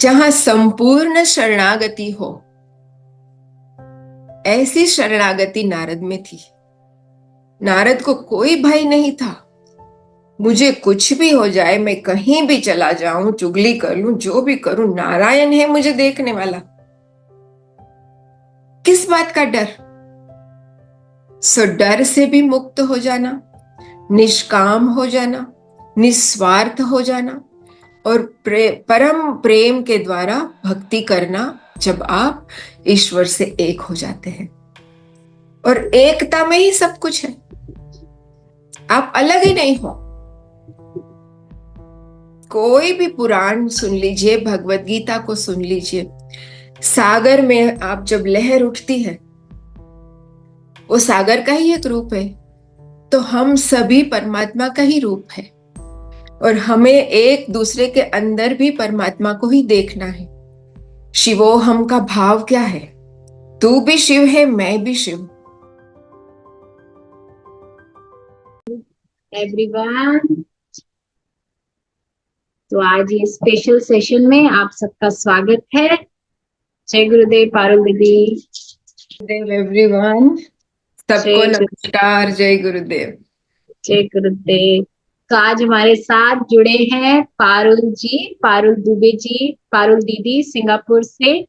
जहां संपूर्ण शरणागति हो, ऐसी शरणागति नारद में थी। नारद को कोई भय नहीं था। मुझे कुछ भी हो जाए, मैं कहीं भी चला जाऊं, चुगली कर लूं, जो भी करूं, नारायण है मुझे देखने वाला। किस बात का डर? सो डर से भी मुक्त हो जाना, निष्काम हो जाना, निस्वार्थ हो जाना और परम प्रेम के द्वारा भक्ति करना, जब आप ईश्वर से एक हो जाते हैं। और एकता में ही सब कुछ है, आप अलग ही नहीं हो। कोई भी पुराण सुन लीजिए, भगवत गीता को सुन लीजिए, सागर में आप जब लहर उठती है, वो सागर का ही एक रूप है। तो हम सभी परमात्मा का ही रूप है और हमें एक दूसरे के अंदर भी परमात्मा को ही देखना है। शिवोहम का भाव क्या है? तू भी शिव है, मैं भी शिव। एवरीवन, तो आज ये स्पेशल सेशन में आप सबका स्वागत है। जय गुरुदेव पारुल दीदी। गुरुदेव एवरीवन, सबको नमस्कार। जय गुरुदेव। जय गुरुदेव। तो आज हमारे साथ जुड़े हैं पारुल जी, पारुल दुबे जी, पारुल दीदी सिंगापुर से।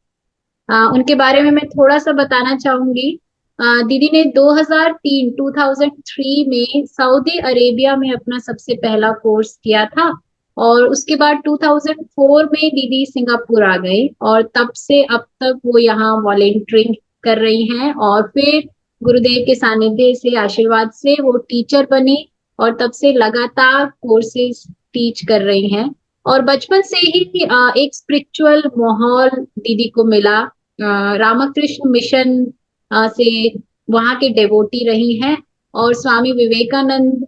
उनके बारे में मैं थोड़ा सा बताना चाहूंगी। दीदी ने 2003 में सऊदी अरेबिया में अपना सबसे पहला कोर्स किया था और उसके बाद 2004 में दीदी सिंगापुर आ गए और तब से अब तक वो यहाँ वॉलेंटियरिंग कर रही हैं और फिर गुरुदेव के सानिध्य से, आशीर्वाद से वो टीचर बनी और तब से लगातार कोर्सेज टीच कर रही हैं। और बचपन से ही एक स्पिरिचुअल माहौल दीदी को मिला। रामकृष्ण मिशन से वहां के डेवोटी रही हैं और स्वामी विवेकानंद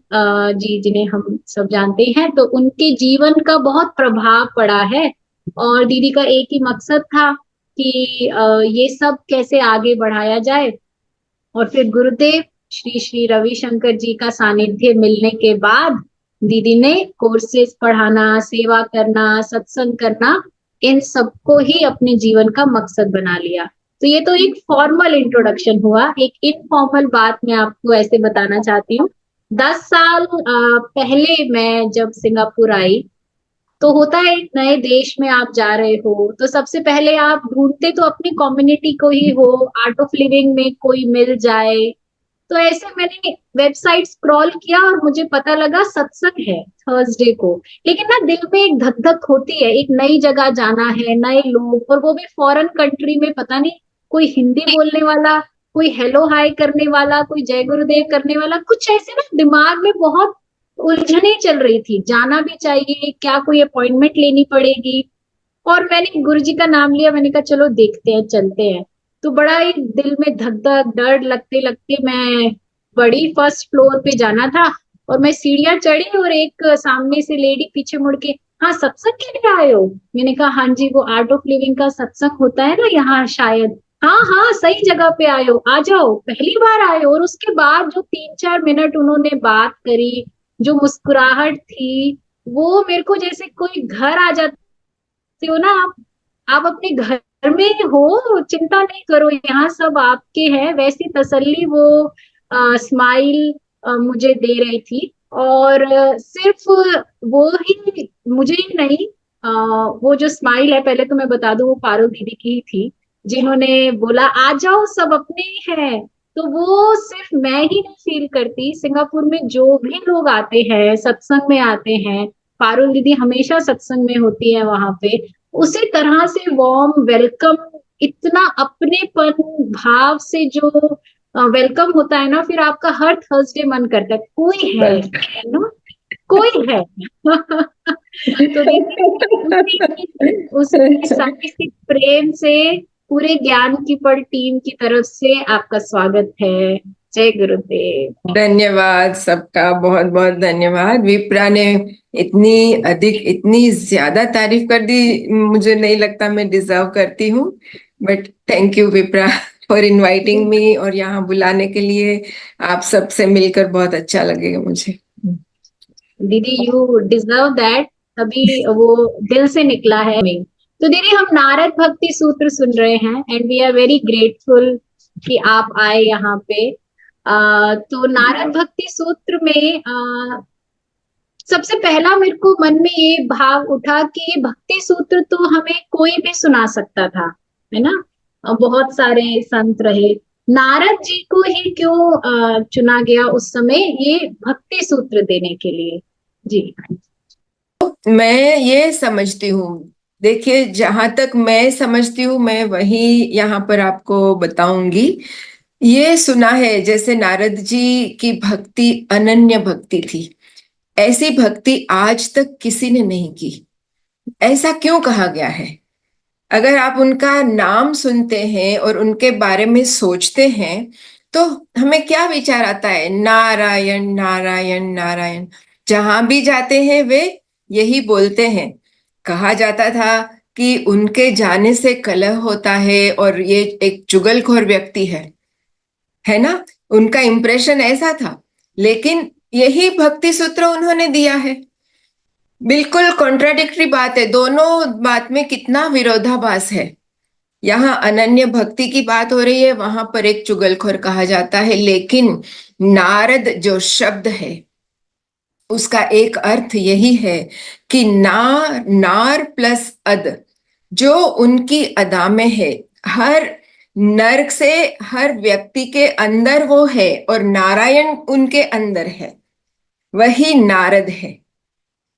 जी, जिन्हें हम सब जानते हैं, तो उनके जीवन का बहुत प्रभाव पड़ा है। और दीदी का एक ही मकसद था कि ये सब कैसे आगे बढ़ाया जाए। और फिर गुरुदेव श्री श्री रविशंकर जी का सानिध्य मिलने के बाद दीदी ने कोर्सेज पढ़ाना, सेवा करना, सत्संग करना, इन सबको ही अपने जीवन का मकसद बना लिया। तो ये तो एक फॉर्मल इंट्रोडक्शन हुआ। एक इनफॉर्मल बात मैं आपको ऐसे बताना चाहती हूँ। 10 साल पहले मैं जब सिंगापुर आई, तो होता है एक नए देश में आप जा रहे हो तो सबसे पहले आप ढूंढते तो अपनी कम्युनिटी को ही हो, आर्ट ऑफ लिविंग में कोई मिल जाए। तो ऐसे मैंने वेबसाइट स्क्रॉल किया और मुझे पता लगा सत्संग है थर्सडे को। लेकिन ना दिल में एक धक धक होती है, एक नई जगह जाना है, नए लोग, और वो भी फॉरेन कंट्री में, पता नहीं कोई हिंदी बोलने वाला, कोई हेलो हाय करने वाला, कोई जय गुरुदेव करने वाला, कुछ ऐसे ना दिमाग में बहुत उलझने चल रही थी। जाना भी चाहिए क्या, कोई अपॉइंटमेंट लेनी पड़ेगी। और मैंने गुरु जी का नाम लिया, मैंने कहा चलो देखते हैं, चलते हैं। तो बड़ा ही दिल में धक धक डर लगते लगते मैं बड़ी फर्स्ट फ्लोर पे जाना था और मैं सीढ़ियां चढ़ी और एक सामने से लेडी पीछे मुड़ के, हाँ सत्संग के लिए आए हो? मैंने कहा हाँ जी, वो आर्ट ऑफ लिविंग का सत्संग होता है ना यहाँ शायद। हाँ हाँ, सही जगह पे आए हो, आ जाओ, पहली बार आए हो। और उसके बाद जो 3-4 मिनट उन्होंने बात करी, जो मुस्कुराहट थी, वो मेरे को जैसे कोई घर आ जाते हो ना आप अपने घर में हो, चिंता नहीं करो, यहाँ सब आपके हैं, वैसी तसल्ली वो स्माइल मुझे दे रही थी। और सिर्फ वो ही मुझे ही नहीं, वो जो स्माइल है, पहले तो मैं बता दूं, वो पारुल दीदी की ही थी, जिन्होंने बोला आ जाओ सब अपने ही हैं। तो वो सिर्फ मैं ही नहीं फील करती, सिंगापुर में जो भी लोग आते हैं, सत्संग में आते हैं, पारुल दीदी हमेशा सत्संग में होती है वहां पे, उसी तरह से वार्म वेलकम, इतना अपनेपन भाव से जो वेलकम होता है ना, फिर आपका हर थर्सडे मन करता है कोई है ना, कोई है। तो देखिए उसके साथ प्रेम से पूरे ज्ञान की पल टीम की तरफ से आपका स्वागत है। जय गुरुदेव। धन्यवाद सबका, बहुत बहुत धन्यवाद। विप्रा ने इतनी अधिक, इतनी ज्यादा तारीफ कर दी, मुझे नहीं लगता मैं डिजर्व करती हूँ, but thank you Vipra for inviting me और यहाँ बुलाने के लिए। आप सबसे मिलकर बहुत अच्छा लगेगा मुझे। दीदी यू डिजर्व दैट, अभी वो दिल से निकला है। तो दीदी हम नारद भक्ति सूत्र सुन रहे हैं and we are very grateful कि आप आए यहाँ पे। तो नारद भक्ति सूत्र में सबसे पहला मेरे को मन में ये भाव उठा कि ये भक्ति सूत्र तो हमें कोई भी सुना सकता था, है ना। बहुत सारे संत रहे, नारद जी को ही क्यों चुना गया उस समय ये भक्ति सूत्र देने के लिए? जी। मैं ये समझती हूँ, देखिए जहां तक मैं समझती हूँ मैं वही यहाँ पर आपको बताऊंगी। ये सुना है जैसे नारद जी की भक्ति अनन्य भक्ति थी, ऐसी भक्ति आज तक किसी ने नहीं की। ऐसा क्यों कहा गया है? अगर आप उनका नाम सुनते हैं और उनके बारे में सोचते हैं तो हमें क्या विचार आता है? नारायण नारायण नारायण। जहां भी जाते हैं वे यही बोलते हैं। कहा जाता था कि उनके जाने से कलह होता है और ये एक चुगलखोर व्यक्ति है ना। उनका इंप्रेशन ऐसा था, लेकिन यही भक्ति सूत्र उन्होंने दिया है। बिल्कुल कॉन्ट्राडिक्टरी बात है, दोनों बात में कितना विरोधाभास है। यहाँ अनन्य भक्ति की बात हो रही है, वहां पर एक चुगलखोर कहा जाता है। लेकिन नारद जो शब्द है उसका एक अर्थ यही है कि नार प्लस अद, जो उनकी अदा में है, हर नर से हर व्यक्ति के अंदर वो है और नारायण उनके अंदर है, वही नारद है।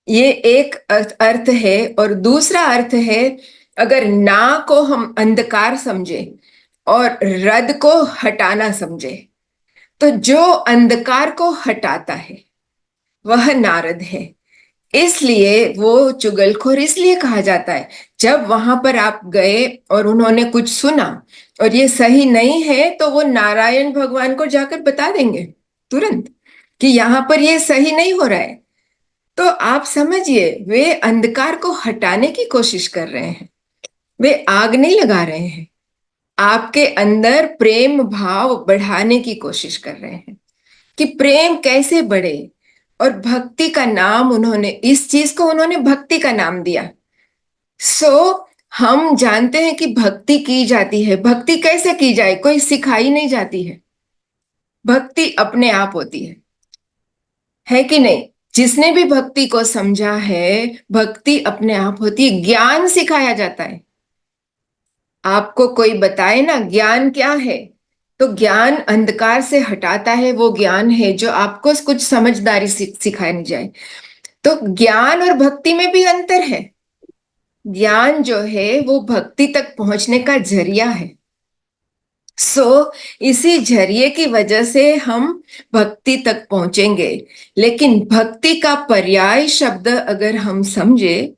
ये एक अर्थ है। और दूसरा अर्थ है, अगर ना को हम अंधकार समझे और रद को हटाना समझे, तो जो अंधकार को हटाता है वह नारद है। इसलिए वो चुगलखोर इसलिए कहा जाता है। जब वहां पर आप गए और उन्होंने कुछ सुना और ये सही नहीं है तो वो नारायण भगवान को जाकर बता देंगे तुरंत कि यहाँ पर ये सही नहीं हो रहा है। तो आप समझिए, वे अंधकार को हटाने की कोशिश कर रहे हैं, वे आग नहीं लगा रहे हैं। आपके अंदर प्रेम भाव बढ़ाने की कोशिश कर रहे हैं कि प्रेम कैसे बढ़े। और भक्ति का नाम उन्होंने, इस चीज को उन्होंने भक्ति का नाम दिया। हम जानते हैं कि भक्ति की जाती है। भक्ति कैसे की जाए? कोई सिखाई नहीं जाती है, भक्ति अपने आप होती है कि नहीं? जिसने भी भक्ति को समझा है, भक्ति अपने आप होती है। ज्ञान सिखाया जाता है। आपको कोई बताए ना ज्ञान क्या है, तो ज्ञान अंधकार से हटाता है, वो ज्ञान है जो आपको कुछ समझदारी सिखाई जाए। तो ज्ञान और भक्ति में भी अंतर है। ज्ञान जो है वो भक्ति तक पहुंचने का जरिया है। इसी जरिए की वजह से हम भक्ति तक पहुंचेंगे। लेकिन भक्ति का पर्याय शब्द अगर हम समझे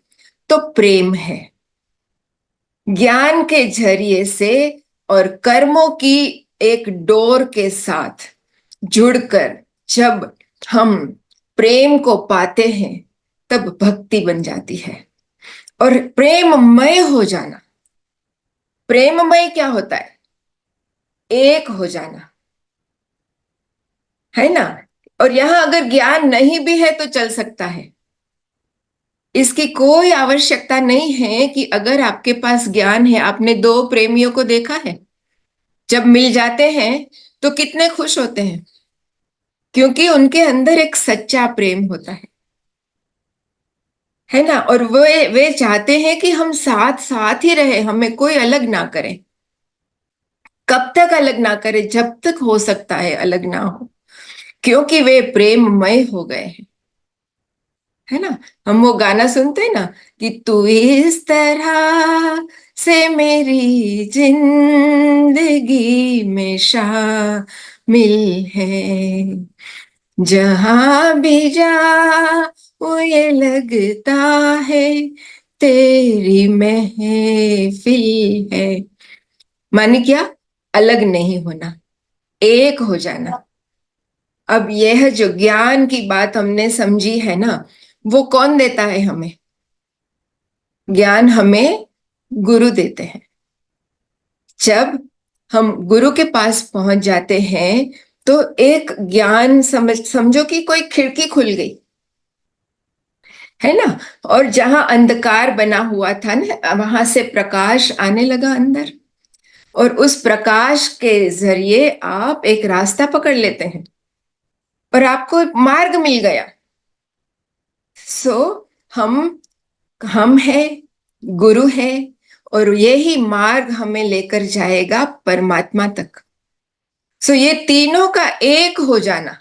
तो प्रेम है। ज्ञान के जरिए से और कर्मों की एक डोर के साथ जुड़कर जब हम प्रेम को पाते हैं तब भक्ति बन जाती है। और प्रेममय हो जाना, प्रेममय क्या होता है? एक हो जाना, है ना। और यहां अगर ज्ञान नहीं भी है तो चल सकता है। इसकी कोई आवश्यकता नहीं है कि अगर आपके पास ज्ञान है। आपने दो प्रेमियों को देखा है, जब मिल जाते हैं तो कितने खुश होते हैं, क्योंकि उनके अंदर एक सच्चा प्रेम होता है ना। और वे चाहते हैं कि हम साथ साथ ही रहे, हमें कोई अलग ना करे। कब तक अलग ना करे? जब तक हो सकता है अलग ना हो, क्योंकि वे प्रेममय हो गए हैं, है ना। हम वो गाना सुनते हैं ना कि तू इस तरह से मेरी जिंदगी में शामिल है, जहां भी जा वो ये लगता है तेरी महफिल है। माने क्या? अलग नहीं होना, एक हो जाना। अब यह जो ज्ञान की बात हमने समझी है ना, वो कौन देता है हमें? ज्ञान हमें गुरु देते हैं। जब हम गुरु के पास पहुंच जाते हैं तो एक ज्ञान समझो कि कोई खिड़की खुल गई। है ना। और जहां अंधकार बना हुआ था ना, वहां से प्रकाश आने लगा अंदर, और उस प्रकाश के जरिए आप एक रास्ता पकड़ लेते हैं और आपको मार्ग मिल गया। सो हम हम है, गुरु है, और यही मार्ग हमें लेकर जाएगा परमात्मा तक। सो ये तीनों का एक हो जाना,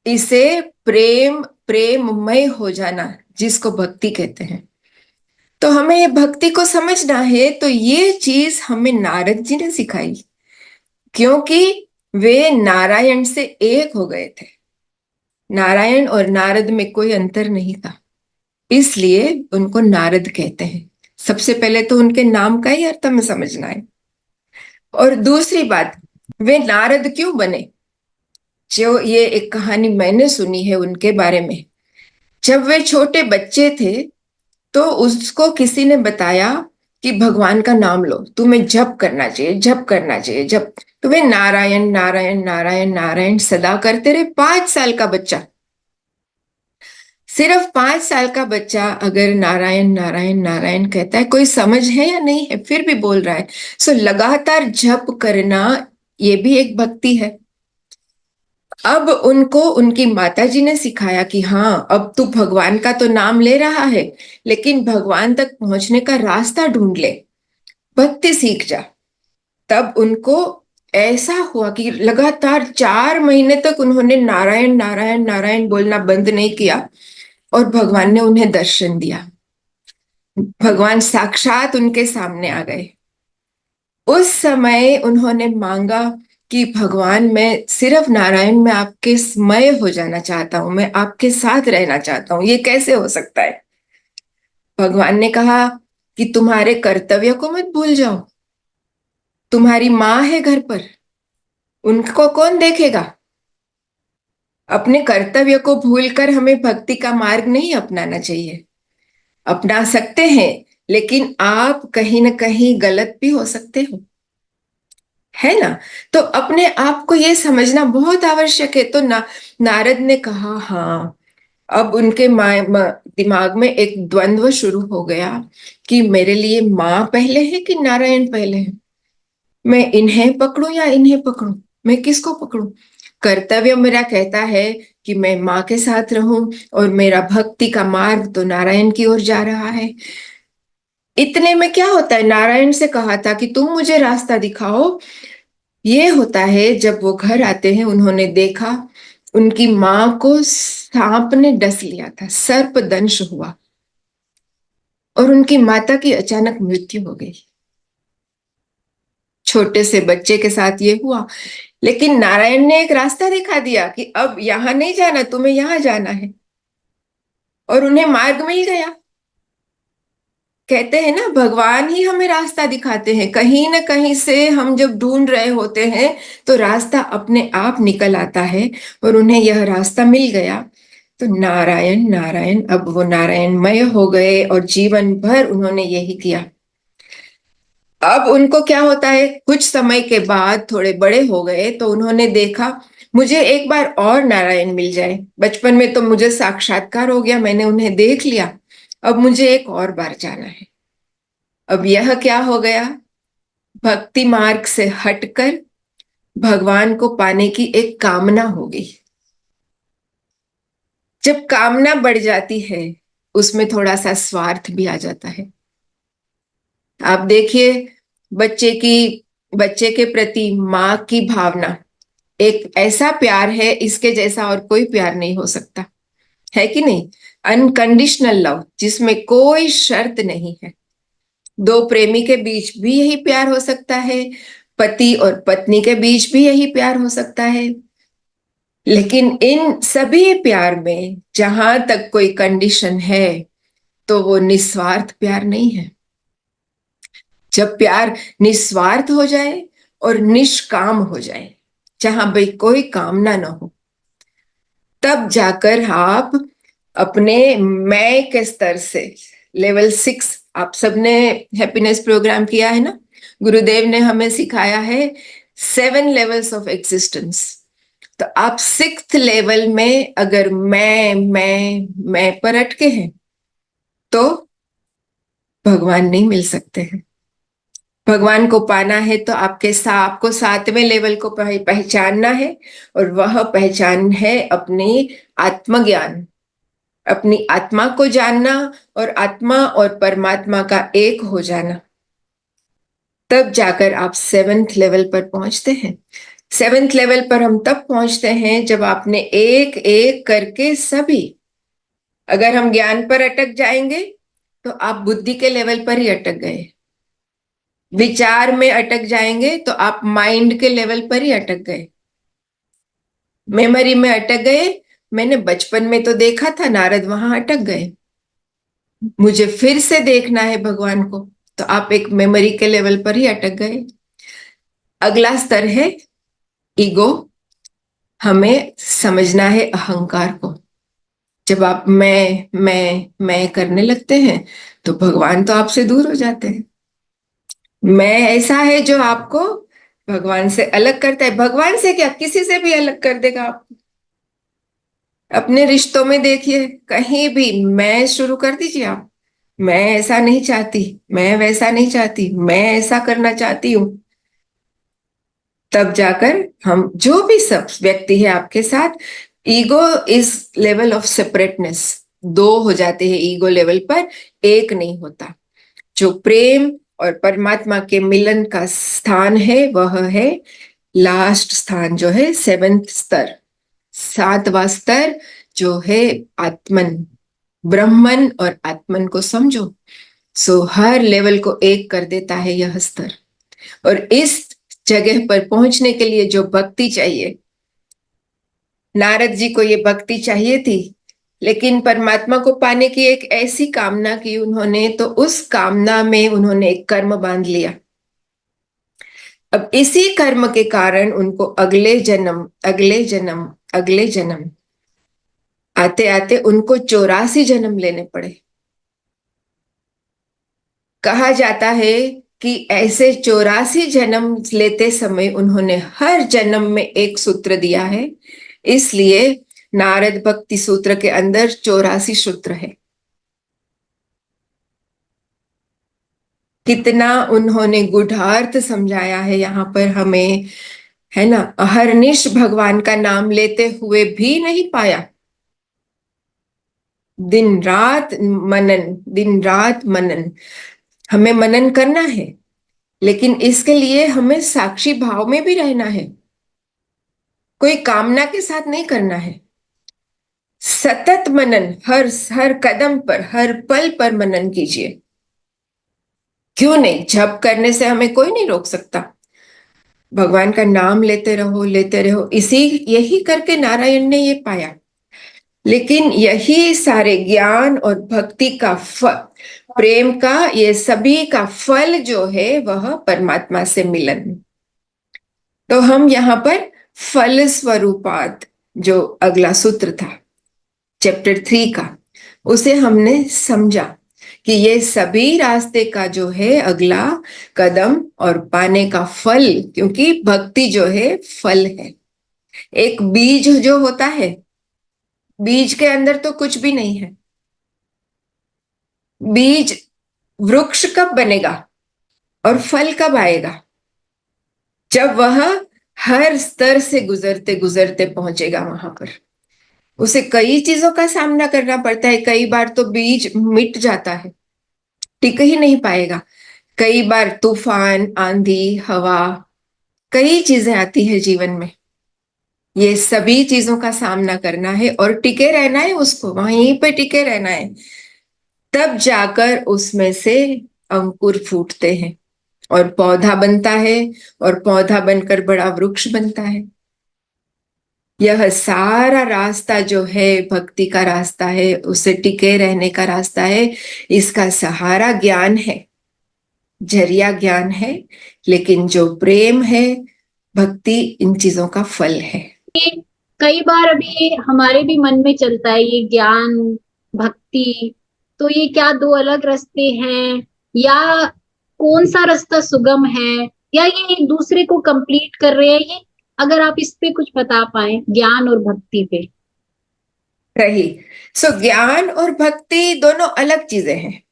इसे प्रेम, प्रेममय हो जाना, जिसको भक्ति कहते हैं। तो हमें ये भक्ति को समझना है, तो ये चीज हमें नारद जी ने सिखाई, क्योंकि वे नारायण से एक हो गए थे। नारायण और नारद में कोई अंतर नहीं था, इसलिए उनको नारद कहते हैं। सबसे पहले तो उनके नाम का ही अर्थ हमें समझना है। और दूसरी बात, वे नारद क्यों बने? जो ये एक कहानी मैंने सुनी है उनके बारे में। जब वे छोटे बच्चे थे तो उसको किसी ने बताया कि भगवान का नाम लो, तुम्हें जप करना चाहिए, जप करना चाहिए, जप। तो वे नारायण नारायण नारायण नारायण सदा करते रहे। 5 साल का बच्चा, सिर्फ 5 साल का बच्चा अगर नारायण नारायण नारायण कहता है, कोई समझ है या नहीं है, फिर भी बोल रहा है। सो लगातार जप करना, ये भी एक भक्ति है। अब उनको उनकी माताजी ने सिखाया कि हाँ, अब तू भगवान का तो नाम ले रहा है, लेकिन भगवान तक पहुंचने का रास्ता ढूंढ ले, भक्ति सीख जा। तब उनको ऐसा हुआ कि लगातार 4 महीने तक उन्होंने नारायण नारायण नारायण बोलना बंद नहीं किया, और भगवान ने उन्हें दर्शन दिया। भगवान साक्षात उनके सामने आ गए। उस समय उन्होंने मांगा कि भगवान, मैं सिर्फ नारायण में आपके मय हो जाना चाहता हूं, मैं आपके साथ रहना चाहता हूं, ये कैसे हो सकता है? भगवान ने कहा कि तुम्हारे कर्तव्य को मत भूल जाओ, तुम्हारी माँ है घर पर, उनको कौन देखेगा? अपने कर्तव्य को भूलकर हमें भक्ति का मार्ग नहीं अपनाना चाहिए। अपना सकते हैं, लेकिन आप कहीं ना कहीं गलत भी हो सकते हो, है ना। तो अपने आप को ये समझना बहुत आवश्यक है। तो नारद ने कहा हाँ। अब उनके दिमाग में एक द्वंद्व शुरू हो गया कि मेरे लिए माँ पहले है कि नारायण पहले है, मैं इन्हें पकड़ूं या इन्हें पकड़ूं, मैं किसको पकड़ूं? कर्तव्य मेरा कहता है कि मैं माँ के साथ रहूं, और मेरा भक्ति का मार्ग तो नारायण की ओर जा रहा है। इतने में क्या होता है, नारायण से कहा था कि तुम मुझे रास्ता दिखाओ। ये होता है जब वो घर आते हैं, उन्होंने देखा उनकी माँ को सांप ने डस लिया था, सर्प दंश हुआ, और उनकी माता की अचानक मृत्यु हो गई। छोटे से बच्चे के साथ ये हुआ, लेकिन नारायण ने एक रास्ता दिखा दिया कि अब यहां नहीं जाना, तुम्हें यहां जाना है, और उन्हें मार्ग मिल गया। कहते हैं ना, भगवान ही हमें रास्ता दिखाते हैं। कहीं ना कहीं से हम जब ढूंढ रहे होते हैं, तो रास्ता अपने आप निकल आता है, और उन्हें यह रास्ता मिल गया। तो नारायण नारायण, अब वो नारायणमय हो गए, और जीवन भर उन्होंने यही किया। अब उनको क्या होता है, कुछ समय के बाद थोड़े बड़े हो गए, तो उन्होंने देखा मुझे एक बार और नारायण मिल जाए। बचपन में तो मुझे साक्षात्कार हो गया, मैंने उन्हें देख लिया, अब मुझे एक और बार जाना है। अब यह क्या हो गया, भक्ति मार्ग से हटकर भगवान को पाने की एक कामना हो गई। जब कामना बढ़ जाती है, उसमें थोड़ा सा स्वार्थ भी आ जाता है। आप देखिए, बच्चे की बच्चे के प्रति माँ की भावना एक ऐसा प्यार है, इसके जैसा और कोई प्यार नहीं हो सकता, है कि नहीं? अनकंडीशनल लव, जिसमें कोई शर्त नहीं है। दो प्रेमी के बीच भी यही प्यार हो सकता है, पति और पत्नी के बीच भी यही प्यार हो सकता है। लेकिन इन सभी प्यार में जहां तक कोई कंडीशन है, तो वो निस्वार्थ प्यार नहीं है। जब प्यार निस्वार्थ हो जाए और निष्काम हो जाए, जहां भाई कोई कामना ना हो, तब जाकर आप अपने मैं के स्तर से लेवल 6, आप सबने हैप्पीनेस प्रोग्राम किया है ना, गुरुदेव ने हमें सिखाया है 7 लेवल्स ऑफ एग्जिस्टेंस। तो आप 6th लेवल में अगर मैं पर अटके हैं तो भगवान नहीं मिल सकते हैं। भगवान को पाना है तो आपको 7वें लेवल को पहचानना है, और वह पहचान है अपनी आत्मज्ञान, अपनी आत्मा को जानना और आत्मा और परमात्मा का एक हो जाना। तब जाकर आप 7th लेवल पर पहुंचते हैं। 7th लेवल पर हम तब पहुंचते हैं जब आपने एक एक करके सभी, अगर हम ज्ञान पर अटक जाएंगे तो आप बुद्धि के लेवल पर ही अटक गए, विचार में अटक जाएंगे तो आप माइंड के लेवल पर ही अटक गए, मेमोरी में अटक गए। मैंने बचपन में तो देखा था, नारद वहां अटक गए, मुझे फिर से देखना है भगवान को, तो आप एक मेमोरी के लेवल पर ही अटक गए। अगला स्तर है ईगो, हमें समझना है अहंकार को। जब आप मैं करने लगते हैं तो भगवान तो आपसे दूर हो जाते हैं। मैं ऐसा है जो आपको भगवान से अलग करता है। भगवान से क्या, किसी से भी अलग कर देगा आपको। अपने रिश्तों में देखिए, कहीं भी मैं शुरू कर दीजिए आप, मैं ऐसा नहीं चाहती, मैं वैसा नहीं चाहती, मैं ऐसा करना चाहती हूं, तब जाकर हम जो भी सब व्यक्ति है आपके साथ, ego is level of separateness, दो हो जाते हैं ईगो लेवल पर, एक नहीं होता। जो प्रेम और परमात्मा के मिलन का स्थान है वह है लास्ट स्थान, जो है 7th स्तर, 7वां स्तर, जो है आत्मन, ब्रह्मन और आत्मन को समझो। सो हर लेवल को एक कर देता है यह स्तर। और इस जगह पर पहुंचने के लिए जो भक्ति चाहिए, नारद जी को ये भक्ति चाहिए थी, लेकिन परमात्मा को पाने की एक ऐसी कामना की उन्होंने, तो उस कामना में उन्होंने एक कर्म बांध लिया। अब इसी कर्म के कारण उनको अगले जन्म अगले जन्म अगले जन्म आते आते उनको 84 जन्म लेने पड़े। कहा जाता है कि ऐसे 84 जन्म लेते समय उन्होंने हर जन्म में एक सूत्र दिया है, इसलिए नारद भक्ति सूत्र के अंदर 84 सूत्र है। कितना उन्होंने गूढ़ार्थ समझाया है यहाँ पर हमें, है ना। अहरनिश भगवान का नाम लेते हुए भी नहीं पाया, दिन रात मनन, दिन रात मनन, हमें मनन करना है, लेकिन इसके लिए हमें साक्षी भाव में भी रहना है, कोई कामना के साथ नहीं करना है। सतत मनन, हर हर कदम पर, हर पल पर मनन कीजिए। क्यों नहीं, जप करने से हमें कोई नहीं रोक सकता। भगवान का नाम लेते रहो, लेते रहो, इसी यही करके नारायण ने ये पाया। लेकिन यही सारे ज्ञान और भक्ति का फल, प्रेम का, ये सभी का फल जो है वह परमात्मा से मिलन। तो हम यहाँ पर फल स्वरूपात, जो अगला सूत्र था चैप्टर 3 का, उसे हमने समझा कि ये सभी रास्ते का जो है अगला कदम और पाने का फल, क्योंकि भक्ति जो है फल है। एक बीज जो होता है, बीज के अंदर तो कुछ भी नहीं है। बीज वृक्ष कब बनेगा और फल कब आएगा? जब वह हर स्तर से गुजरते गुजरते पहुंचेगा वहां पर। उसे कई चीजों का सामना करना पड़ता है, कई बार तो बीज मिट जाता है, टिक ही नहीं पाएगा। कई बार तूफान, आंधी, हवा, कई चीजें आती है जीवन में, ये सभी चीजों का सामना करना है और टिके रहना है, उसको वहीं पे टिके रहना है। तब जाकर उसमें से अंकुर फूटते हैं और पौधा बनता है, और पौधा बनकर बड़ा वृक्ष बनता है। यह सारा रास्ता जो है भक्ति का रास्ता है, उसे टिके रहने का रास्ता है। इसका सहारा ज्ञान है, जरिया ज्ञान है, लेकिन जो प्रेम है, भक्ति, इन चीजों का फल है। ये कई बार अभी हमारे भी मन में चलता है ये ज्ञान भक्ति, तो ये क्या दो अलग रास्ते हैं, या कौन सा रास्ता सुगम है, या ये एक दूसरे को कंप्लीट कर रहे हैं? ये अगर आप इस पे कुछ बता पाए, ज्ञान और भक्ति पे। सही। ज्ञान और भक्ति दोनों अलग चीजें हैं।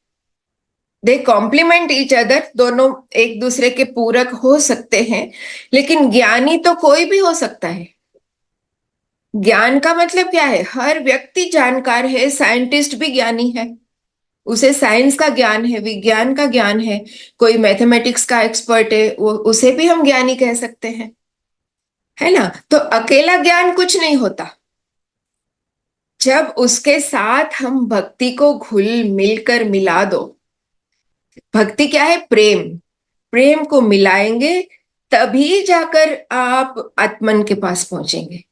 दे कॉम्प्लीमेंट ईच अदर, दोनों एक दूसरे के पूरक हो सकते हैं। लेकिन ज्ञानी तो कोई भी हो सकता है। ज्ञान का मतलब क्या है? हर व्यक्ति जानकार है, साइंटिस्ट भी ज्ञानी है। उसे साइंस का ज्ञान है, विज्ञान का ज्ञान है। कोई मैथमेटिक्स का एक्सपर्ट है, वो उसे भी हम ज्ञानी कह सकते हैं। है ना? तो अकेला ज्ञान कुछ नहीं होता। जब उसके साथ हम भक्ति को घुल मिलकर मिला दो। भक्ति क्या है? प्रेम। प्रेम को मिलाएंगे, तभी जाकर आप आत्मन के पास पहुंचेंगे।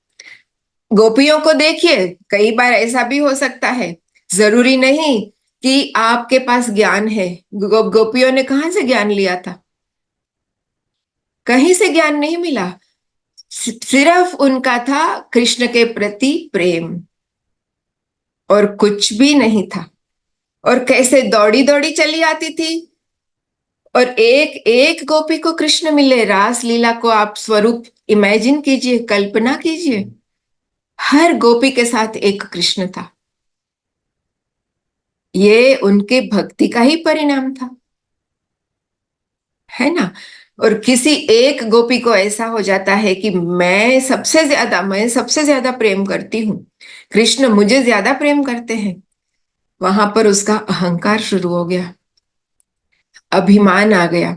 गोपियों को देखिए, कई बार ऐसा भी हो सकता है, जरूरी नहीं कि आपके पास ज्ञान है। गोपियों ने कहां से ज्ञान लिया था? कहीं से ज्ञान नहीं मिला। सिर्फ उनका था कृष्ण के प्रति प्रेम, और कुछ भी नहीं था। और कैसे दौड़ी दौड़ी चली आती थी। और एक एक गोपी को कृष्ण मिले। रास लीला को आप स्वरूप इमेजिन कीजिए, कल्पना कीजिए। हर गोपी के साथ एक कृष्ण था। ये उनके भक्ति का ही परिणाम था। है ना? और किसी एक गोपी को ऐसा हो जाता है कि मैं सबसे ज्यादा प्रेम करती हूं, कृष्ण मुझे ज्यादा प्रेम करते हैं। वहां पर उसका अहंकार शुरू हो गया, अभिमान आ गया।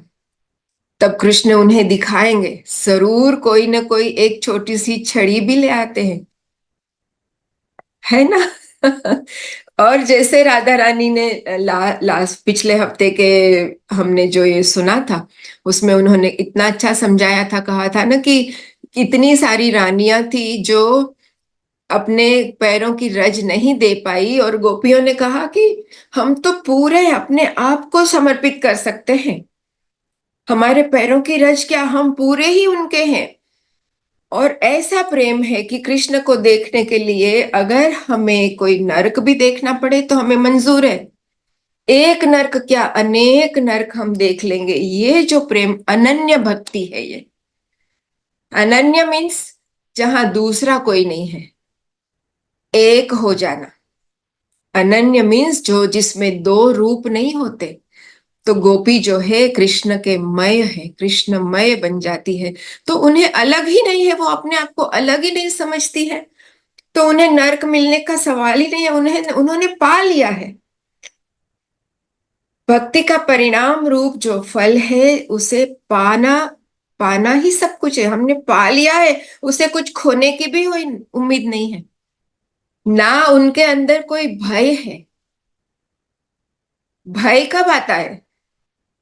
तब कृष्ण उन्हें दिखाएंगे, जरूर कोई ना कोई एक छोटी सी छड़ी भी ले आते हैं। है ना? और जैसे राधा रानी ने लास्ट पिछले हफ्ते के हमने जो ये सुना था, उसमें उन्होंने इतना अच्छा समझाया था, कहा था ना कि कितनी सारी रानियां थी जो अपने पैरों की रज नहीं दे पाई, और गोपियों ने कहा कि हम तो पूरे अपने आप को समर्पित कर सकते हैं। हमारे पैरों की रज क्या, हम पूरे ही उनके हैं। और ऐसा प्रेम है कि कृष्ण को देखने के लिए अगर हमें कोई नरक भी देखना पड़े तो हमें मंजूर है। एक नरक क्या, अनेक नरक हम देख लेंगे। ये जो प्रेम, अनन्य भक्ति है ये। अनन्य मीन्स जहां दूसरा कोई नहीं है, एक हो जाना। अनन्य मीन्स जो जिसमें दो रूप नहीं होते। तो गोपी जो है कृष्ण के मय है, कृष्णमय बन जाती है। तो उन्हें अलग ही नहीं है, वो अपने आप को अलग ही नहीं समझती है। तो उन्हें नर्क मिलने का सवाल ही नहीं है, उन्हें उन्होंने पा लिया है। भक्ति का परिणाम रूप जो फल है, उसे पाना, पाना ही सब कुछ है। हमने पा लिया है, उसे कुछ खोने की भी कोई उम्मीद नहीं है। ना उनके अंदर कोई भय है। भय कब आता है?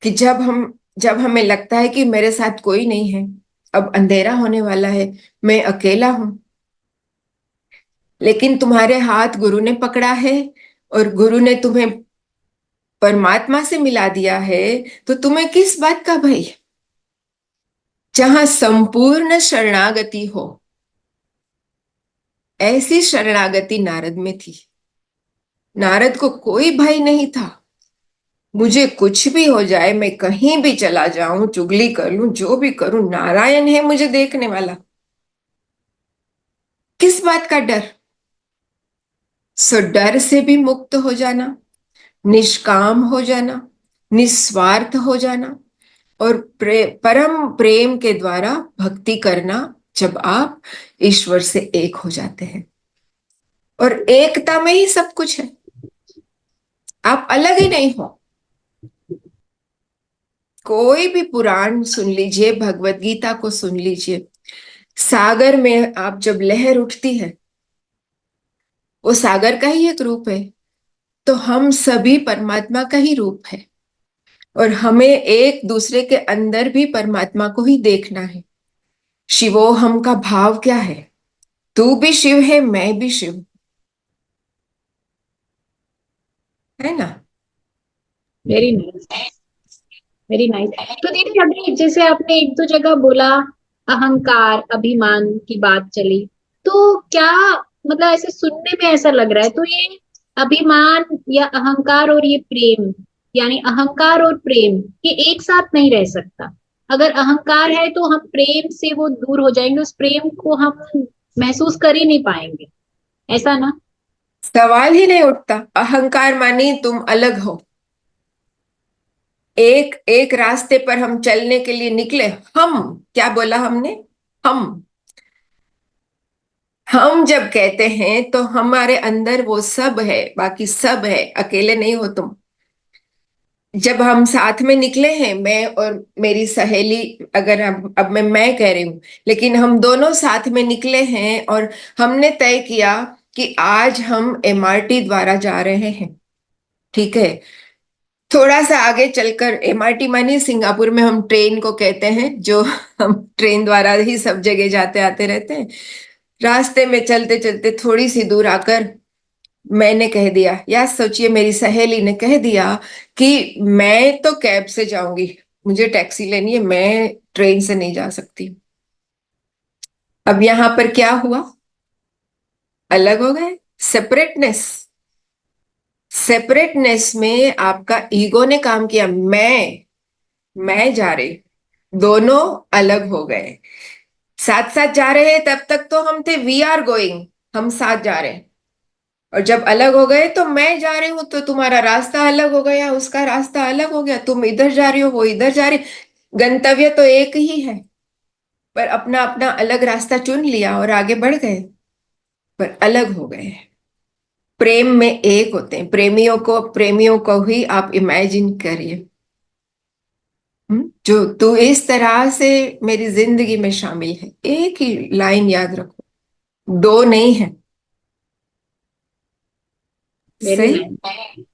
कि जब हमें लगता है कि मेरे साथ कोई नहीं है, अब अंधेरा होने वाला है, मैं अकेला हूं। लेकिन तुम्हारे हाथ गुरु ने पकड़ा है, और गुरु ने तुम्हें परमात्मा से मिला दिया है। तो तुम्हें किस बात का भय? जहां संपूर्ण शरणागति हो। ऐसी शरणागति नारद में थी। नारद को कोई भय नहीं था। मुझे कुछ भी हो जाए, मैं कहीं भी चला जाऊं, चुगली कर लूं, जो भी करूं, नारायण है मुझे देखने वाला। किस बात का डर? डर से भी मुक्त हो जाना, निष्काम हो जाना, निस्वार्थ हो जाना, और परम प्रेम के द्वारा भक्ति करना। जब आप ईश्वर से एक हो जाते हैं, और एकता में ही सब कुछ है। आप अलग ही नहीं हो। कोई भी पुराण सुन लीजिए, भगवत गीता को सुन लीजिए। सागर में आप जब लहर उठती है, वो सागर का ही एक रूप है। तो हम सभी परमात्मा का ही रूप है, और हमें एक दूसरे के अंदर भी परमात्मा को ही देखना है। शिवोहम का भाव क्या है? तू भी शिव है, मैं भी शिव। है ना? Very nice, very nice. तो दीदी अभी जैसे आपने एक दो जगह बोला, अहंकार अभिमान की बात चली, तो क्या मतलब ऐसे सुनने में ऐसा लग रहा है, तो ये अभिमान या अहंकार और ये प्रेम, यानी अहंकार और प्रेम, ये एक साथ नहीं रह सकता। अगर अहंकार है तो हम प्रेम से वो दूर हो जाएंगे, उस प्रेम को हम महसूस कर ही नहीं पाएंगे, ऐसा ना। सवाल ही नहीं उठता। अहंकार मानी तुम अलग हो। एक एक रास्ते पर हम चलने के लिए निकले। हम, क्या बोला हमने? हम हम जब कहते हैं तो हमारे अंदर वो सब है, बाकी सब है, अकेले नहीं हो तुम। जब हम साथ में निकले हैं, मैं और मेरी सहेली, अगर अब मैं कह रही हूं, लेकिन हम दोनों साथ में निकले हैं और हमने तय किया कि आज हम एमआरटी द्वारा जा रहे हैं। ठीक है। थोड़ा सा आगे चलकर, एमआरटी मानी सिंगापुर में हम ट्रेन को कहते हैं, जो हम ट्रेन द्वारा ही सब जगह जाते आते रहते हैं। रास्ते में चलते चलते थोड़ी सी दूर आकर मैंने कह दिया, या सोचिए मेरी सहेली ने कह दिया कि मैं तो कैब से जाऊंगी, मुझे टैक्सी लेनी है, मैं ट्रेन से नहीं जा सकती। अब यहां पर क्या हुआ? अलग हो गए। सेपरेटनेस। सेपरेटनेस में आपका ईगो ने काम किया। मैं जा रही, दोनों अलग हो गए। साथ साथ जा रहे हैं तब तक तो हम थे, वी आर गोइंग, हम साथ जा रहे हैं। और जब अलग हो गए तो मैं जा रही हूं तो तुम्हारा रास्ता अलग हो गया, उसका रास्ता अलग हो गया, तुम इधर जा रही हो, वो इधर जा रही। गंतव्य तो एक ही है, पर अपना अपना अलग रास्ता चुन लिया और आगे बढ़ गए, पर अलग हो गए। प्रेम में एक होते हैं। प्रेमियों को ही आप इमेजिन करिए। जो तू इस तरह से मेरी जिंदगी में शामिल है, एक ही लाइन याद रखो, दो नहीं है। वेरी सही। नाइस।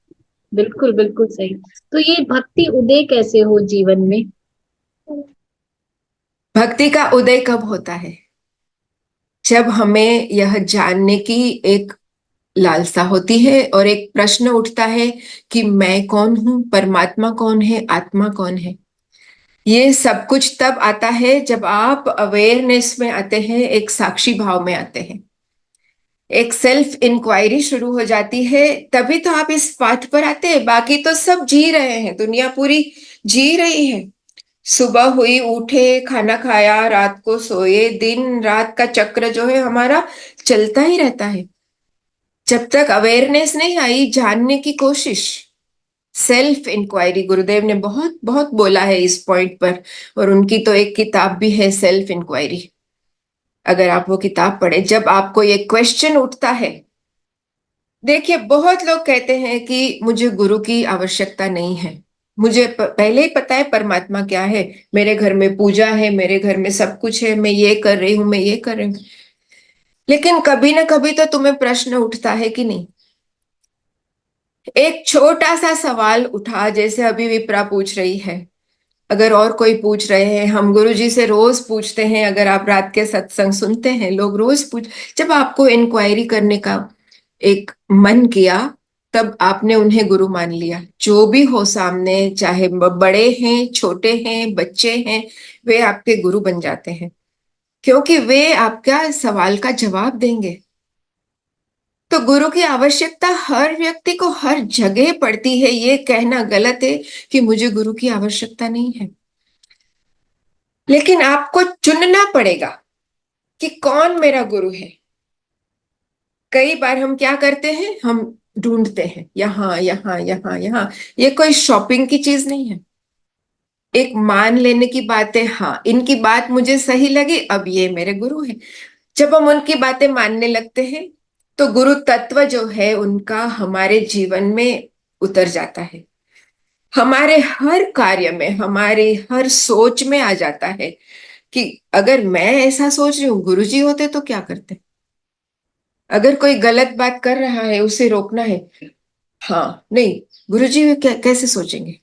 बिल्कुल बिल्कुल सही। तो ये भक्ति उदय कैसे हो जीवन में? भक्ति का उदय कब होता है? जब हमें यह जानने की एक लालसा होती है और एक प्रश्न उठता है कि मैं कौन हूं, परमात्मा कौन है, आत्मा कौन है। ये सब कुछ तब आता है जब आप अवेयरनेस में आते हैं, एक साक्षी भाव में आते हैं, एक सेल्फ इंक्वायरी शुरू हो जाती है। तभी तो आप इस पाथ पर आते हैं। बाकी तो सब जी रहे हैं, दुनिया पूरी जी रही है। सुबह हुई, उठे, खाना खाया, रात को सोए, दिन रात का चक्र जो है हमारा चलता ही रहता है। जब तक अवेयरनेस नहीं आई, जानने की कोशिश, सेल्फ इंक्वायरी, गुरुदेव ने बहुत बहुत बोला है इस पॉइंट पर। और उनकी तो एक किताब भी है, सेल्फ इंक्वायरी। अगर आप वो किताब पढ़े, जब आपको ये क्वेश्चन उठता है। देखिए, बहुत लोग कहते हैं कि मुझे गुरु की आवश्यकता नहीं है, मुझे पहले ही पता है परमात्मा क्या है, मेरे घर में पूजा है, मेरे घर में सब कुछ है, मैं ये कर रही हूं, मैं ये कर रही हूँ। लेकिन कभी ना कभी तो तुम्हें प्रश्न उठता है कि नहीं? एक छोटा सा सवाल उठा, जैसे अभी विप्रा पूछ रही है, अगर और कोई पूछ रहे हैं, हम गुरुजी से रोज पूछते हैं, अगर आप रात के सत्संग सुनते हैं, लोग रोज पूछ। जब आपको इंक्वायरी करने का एक मन किया, तब आपने उन्हें गुरु मान लिया। जो भी हो सामने, चाहे बड़े हैं, छोटे हैं, बच्चे हैं, वे आपके गुरु बन जाते हैं, क्योंकि वे आपका सवाल का जवाब देंगे। तो गुरु की आवश्यकता हर व्यक्ति को हर जगह पड़ती है। ये कहना गलत है कि मुझे गुरु की आवश्यकता नहीं है। लेकिन आपको चुनना पड़ेगा कि कौन मेरा गुरु है। कई बार हम क्या करते हैं, हम ढूंढते हैं यहाँ यहाँ यहाँ यहाँ। ये कोई शॉपिंग की चीज नहीं है। एक मान लेने की बात है, हाँ इनकी बात मुझे सही लगी, अब ये मेरे गुरु है। जब हम उनकी बातें मानने लगते हैं, तो गुरु तत्व जो है उनका हमारे जीवन में उतर जाता है, हमारे हर कार्य में, हमारे हर सोच में आ जाता है। कि अगर मैं ऐसा सोच रही हूँ, गुरुजी होते तो क्या करते? अगर कोई गलत बात कर रहा है, उसे रोकना है, हाँ नहीं, गुरुजी वे कैसे सोचेंगे?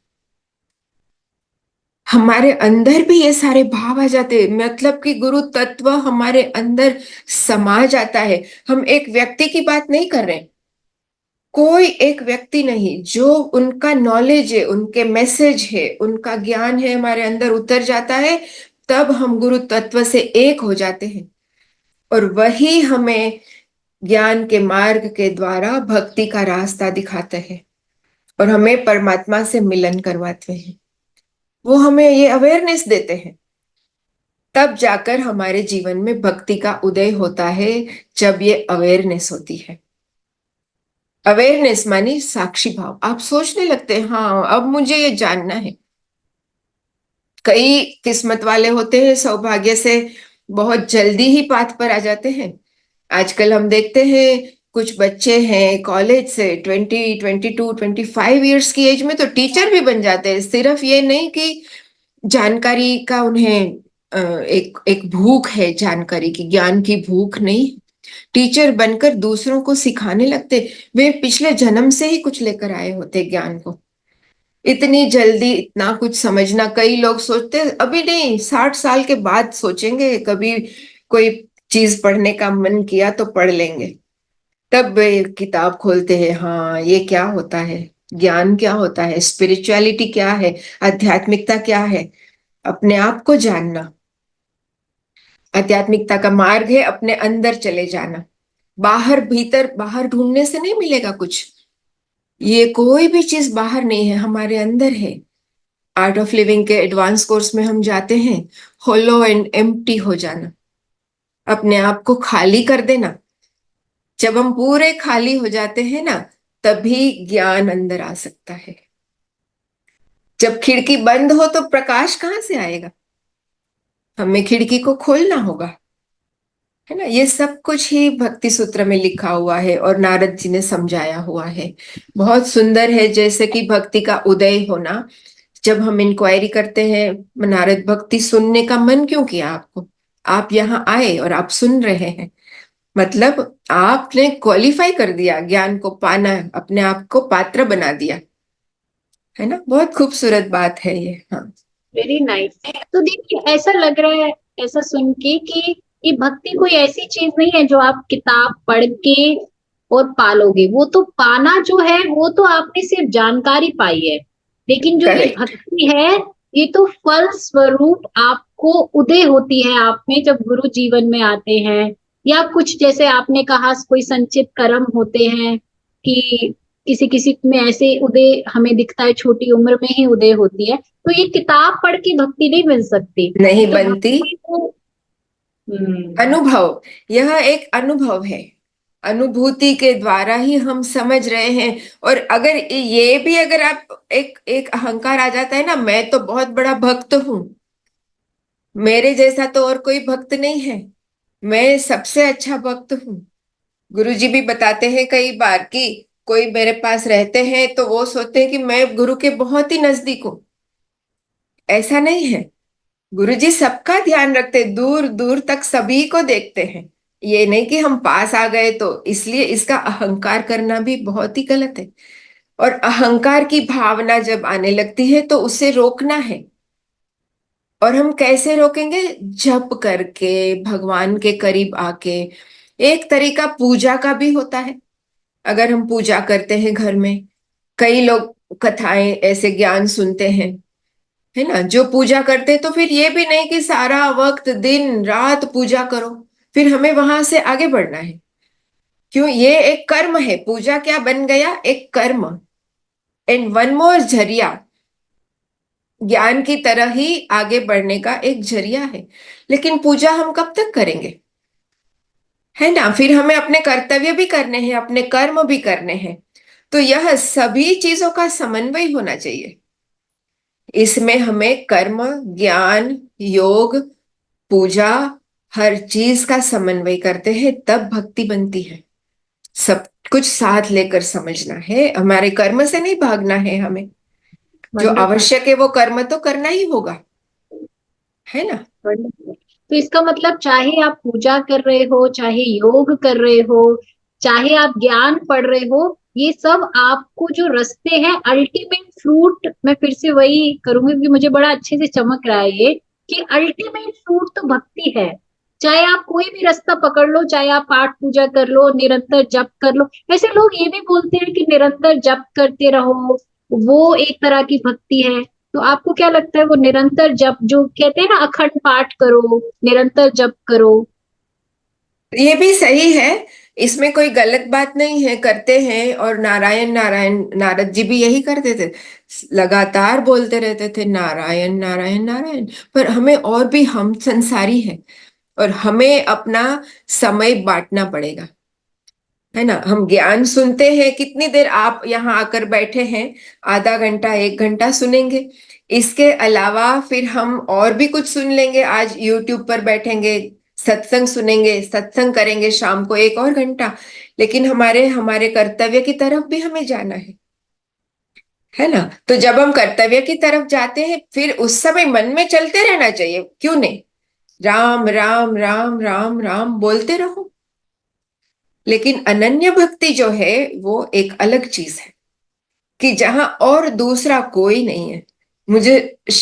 हमारे अंदर भी ये सारे भाव आ जाते हैं, मतलब कि गुरु तत्व हमारे अंदर समा जाता है। हम एक व्यक्ति की बात नहीं कर रहे हैं, कोई एक व्यक्ति नहीं, जो उनका नॉलेज है, उनके मैसेज है, उनका ज्ञान है, हमारे अंदर उतर जाता है। तब हम गुरु तत्व से एक हो जाते हैं, और वही हमें ज्ञान के मार्ग के द्वारा भक्ति का रास्ता दिखाते हैं और हमें परमात्मा से मिलन करवाते हैं। वो हमें ये अवेयरनेस देते हैं। तब जाकर हमारे जीवन में भक्ति का उदय होता है, जब ये अवेयरनेस होती है। अवेयरनेस मानी साक्षी भाव। आप सोचने लगते हैं, हाँ अब मुझे ये जानना है। कई किस्मत वाले होते हैं, सौभाग्य से बहुत जल्दी ही पाथ पर आ जाते हैं। आजकल हम देखते हैं कुछ बच्चे हैं कॉलेज से 22 22 25 ईयर्स की एज में तो टीचर भी बन जाते हैं। सिर्फ ये नहीं कि जानकारी का उन्हें एक एक भूख है, जानकारी की, ज्ञान की भूख नहीं, टीचर बनकर दूसरों को सिखाने लगते। वे पिछले जन्म से ही कुछ लेकर आए होते ज्ञान को। इतनी जल्दी इतना कुछ समझना, कई लोग सोचते अभी नहीं, 60 साल के बाद सोचेंगे, कभी कोई चीज पढ़ने का मन किया तो पढ़ लेंगे। तब वे किताब खोलते हैं, हाँ ये क्या होता है, ज्ञान क्या होता है, स्पिरिचुअलिटी क्या है, आध्यात्मिकता क्या है। अपने आप को जानना, आध्यात्मिकता का मार्ग है अपने अंदर चले जाना। बाहर भीतर बाहर ढूंढने से नहीं मिलेगा कुछ। ये कोई भी चीज बाहर नहीं है, हमारे अंदर है। आर्ट ऑफ लिविंग के एडवांस कोर्स में हम जाते हैं, होलो एंड एम्प्टी हो जाना, अपने आप को खाली कर देना। जब हम पूरे खाली हो जाते हैं ना, तभी ज्ञान अंदर आ सकता है। जब खिड़की बंद हो तो प्रकाश कहाँ से आएगा? हमें खिड़की को खोलना होगा, है ना। ये सब कुछ ही भक्ति सूत्र में लिखा हुआ है और नारद जी ने समझाया हुआ है। बहुत सुंदर है। जैसे कि भक्ति का उदय होना, जब हम इंक्वायरी करते हैं, नारद भक्ति सुनने का मन क्यों किया आपको? आप यहाँ आए और आप सुन रहे हैं, मतलब आपने क्वालिफाई कर दिया ज्ञान को पाना, अपने आप को पात्र बना दिया, है ना। बहुत खूबसूरत बात है ये। हाँ, वेरी नाइस। तो देखिए ऐसा लग रहा है, ऐसा सुन के कि ये भक्ति कोई ऐसी चीज नहीं है जो आप किताब पढ़ के और पालोगे। वो तो पाना जो है वो तो आपने सिर्फ जानकारी पाई है, लेकिन जो ये करेक्ट। भक्ति है ये तो फल स्वरूप आपको उदय होती है आप में जब गुरु जीवन में आते हैं। या कुछ जैसे आपने कहा कोई संचित कर्म होते हैं कि किसी किसी में ऐसे उदय हमें दिखता है, छोटी उम्र में ही उदय होती है। तो ये किताब पढ़ के भक्ति नहीं मिल सकती। नहीं ये तो बनती। भक्ति को अनुभव, यह एक अनुभव है। अनुभूति के द्वारा ही हम समझ रहे हैं। और अगर ये भी, अगर आप एक एक अहंकार आ जाता है ना, मैं तो बहुत बड़ा भक्त हूं, मेरे जैसा तो और कोई भक्त नहीं है, मैं सबसे अच्छा भक्त हूँ। गुरुजी भी बताते हैं कई बार कि कोई मेरे पास रहते हैं तो वो सोचते हैं कि मैं गुरु के बहुत ही नजदीक हूँ। ऐसा नहीं है। गुरुजी सबका ध्यान रखते, दूर दूर तक सभी को देखते हैं। ये नहीं कि हम पास आ गए तो इसलिए, इसका अहंकार करना भी बहुत ही गलत है। और अहंकार की भावना जब आने लगती है तो उसे रोकना है। और हम कैसे रोकेंगे? जप करके, भगवान के करीब आके। एक तरीका पूजा का भी होता है। अगर हम पूजा करते हैं घर में, कई लोग कथाएं ऐसे ज्ञान सुनते हैं, है ना, जो पूजा करते हैं, तो फिर ये भी नहीं कि सारा वक्त दिन रात पूजा करो, फिर हमें वहां से आगे बढ़ना है। क्यों? ये एक कर्म है। पूजा क्या बन गया? एक कर्म। एंड वन मोर जरिया, ज्ञान की तरह ही आगे बढ़ने का एक जरिया है। लेकिन पूजा हम कब तक करेंगे, है ना। फिर हमें अपने कर्तव्य भी करने हैं, अपने कर्म भी करने हैं। तो यह सभी चीजों का समन्वय होना चाहिए। इसमें हमें कर्म, ज्ञान, योग, पूजा, हर चीज का समन्वय करते हैं, तब भक्ति बनती है। सब कुछ साथ लेकर समझना है, हमारे कर्म से नहीं भागना है हमें। जो वंडरफुल। आवश्यक है वो कर्म तो करना ही होगा, है ना। तो इसका मतलब चाहे आप पूजा कर रहे हो, चाहे योग कर रहे हो, चाहे आप ज्ञान पढ़ रहे हो, ये सब आपको जो रास्ते हैं, अल्टीमेट फ्रूट, मैं फिर से वही करूंगी क्योंकि मुझे बड़ा अच्छे से चमक रहा है ये, कि अल्टीमेट फ्रूट तो भक्ति है। चाहे आप कोई भी रास्ता पकड़ लो, चाहे आप पाठ पूजा कर लो, निरंतर जप कर लो। ऐसे लोग ये भी बोलते हैं कि निरंतर जप करते रहो, वो एक तरह की भक्ति है। तो आपको क्या लगता है वो निरंतर जप जो कहते हैं ना, अखंड पाठ करो, निरंतर जप करो? ये भी सही है, इसमें कोई गलत बात नहीं है, करते हैं। और नारायण नारायण, नारद जी भी यही करते थे, लगातार बोलते रहते थे नारायण नारायण नारायण। पर हमें और भी, हम संसारी हैं और हमें अपना समय बांटना पड़ेगा, है ना। हम ज्ञान सुनते हैं, कितनी देर आप यहाँ आकर बैठे हैं, आधा घंटा 1 घंटा सुनेंगे। इसके अलावा फिर हम और भी कुछ सुन लेंगे, आज यूट्यूब पर बैठेंगे, सत्संग सुनेंगे, सत्संग करेंगे शाम को 1 और घंटा। लेकिन हमारे हमारे कर्तव्य की तरफ भी हमें जाना है ना। तो जब हम कर्तव्य की तरफ जाते हैं, फिर उस समय मन में चलते रहना चाहिए, क्यों नहीं, राम राम राम राम राम बोलते रहो। लेकिन अनन्य भक्ति जो है वो एक अलग चीज है, कि जहां और दूसरा कोई नहीं है। मुझे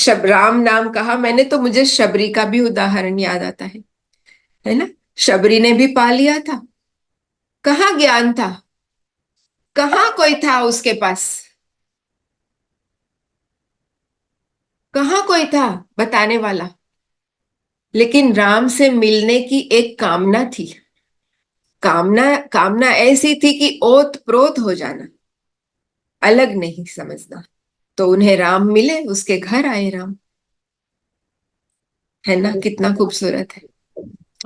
राम नाम कहा मैंने तो मुझे शबरी का भी उदाहरण याद आता है ना। शबरी ने भी पा लिया था, कहाँ ज्ञान था, कहाँ कोई था उसके पास, कहाँ कोई था बताने वाला। लेकिन राम से मिलने की एक कामना थी, कामना, कामना ऐसी थी कि ओत प्रोत हो जाना, अलग नहीं समझना। तो उन्हें राम मिले, उसके घर आए राम, है ना, कितना खूबसूरत है।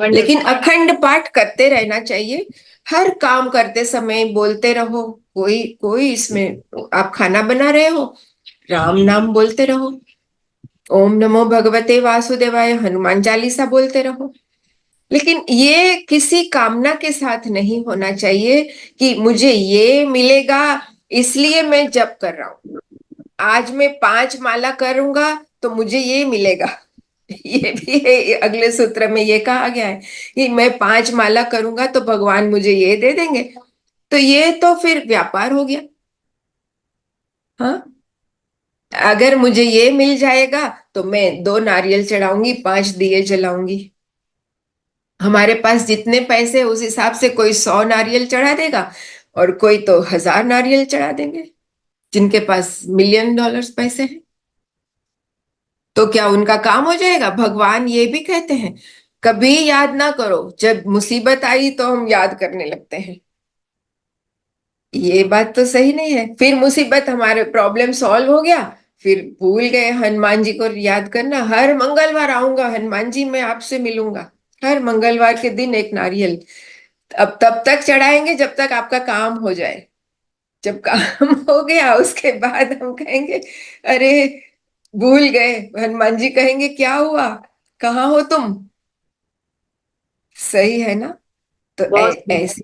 लेकिन वंडरफुल। अखंड पाठ करते रहना चाहिए, हर काम करते समय बोलते रहो। कोई कोई इसमें, आप खाना बना रहे हो, राम नाम बोलते रहो, ओम नमो भगवते वासुदेवाय, हनुमान चालीसा बोलते रहो। लेकिन ये किसी कामना के साथ नहीं होना चाहिए कि मुझे ये मिलेगा इसलिए मैं जप कर रहा हूं, आज मैं 5 माला करूंगा तो मुझे ये मिलेगा। ये भी है, अगले सूत्र में ये कहा गया है कि मैं 5 माला करूंगा तो भगवान मुझे ये दे देंगे। तो ये तो फिर व्यापार हो गया। हाँ, अगर मुझे ये मिल जाएगा तो मैं 2 नारियल चढ़ाऊंगी, 5 दिए जलाऊंगी। हमारे पास जितने पैसे, उस हिसाब से कोई 100 नारियल चढ़ा देगा और कोई तो 1000 नारियल चढ़ा देंगे, जिनके पास $1,000,000 पैसे हैं। तो क्या उनका काम हो जाएगा? भगवान ये भी कहते हैं, कभी याद ना करो, जब मुसीबत आई तो हम याद करने लगते हैं। ये बात तो सही नहीं है। फिर मुसीबत, हमारे प्रॉब्लम सॉल्व हो गया, फिर भूल गए हनुमान जी को याद करना। हर मंगलवार आऊंगा हनुमान जी, मैं आपसे मिलूंगा, हर मंगलवार के दिन 1 नारियल। अब तब तक चढ़ाएंगे जब तक आपका काम हो जाए। जब काम हो गया उसके बाद हम कहेंगे अरे भूल गए। हनुमान जी कहेंगे क्या हुआ, कहाँ हो तुम। सही है ना। तो बहुत ऐसी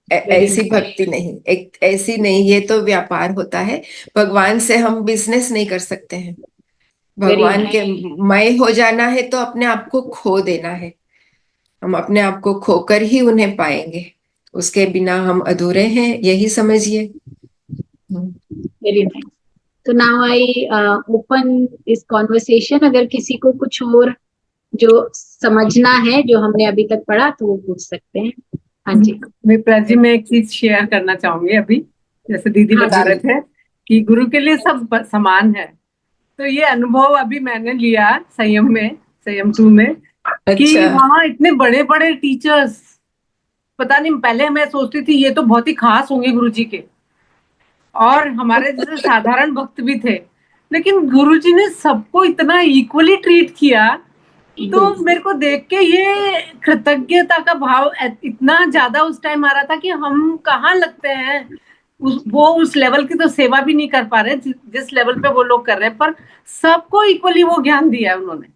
वेरी ऐसी भक्ति नहीं, एक ऐसी नहीं, ये तो व्यापार होता है। भगवान से हम बिजनेस नहीं कर सकते हैं। वेरी भगवान के मय हो जाना है तो अपने आप को खो देना है। हम अपने आप को खोकर ही उन्हें पाएंगे, उसके बिना हम अधूरे हैं, यही समझिए। हम्म। Very nice. तो now I open this conversation, अगर किसी को कुछ और जो समझना है जो हमने अभी तक पढ़ा तो वो पूछ सकते हैं। हाँ जी। विप्रा जी, मैं एक चीज शेयर करना चाहूंगी अभी। जैसे दीदी हाँ बता जी। रहे थे कि गुरु के लिए सब समान है, तो ये अनुभव अभी मैंने लिया संयम में, संयम 2 में, कि अच्छा। वहां इतने बड़े बड़े टीचर्स, पता नहीं, पहले मैं सोचती थी ये तो बहुत ही खास होंगे गुरु जी के, और हमारे जैसे साधारण भक्त भी थे, लेकिन गुरु जी ने सबको इतना इक्वली ट्रीट किया। तो मेरे को देख के ये कृतज्ञता का भाव इतना ज्यादा उस टाइम आ रहा था कि हम कहाँ लगते हैं, वो उस लेवल की तो सेवा भी नहीं कर पा रहे जिस लेवल पे वो लोग कर रहे हैं, पर सबको इक्वली वो ज्ञान दिया उन्होंने,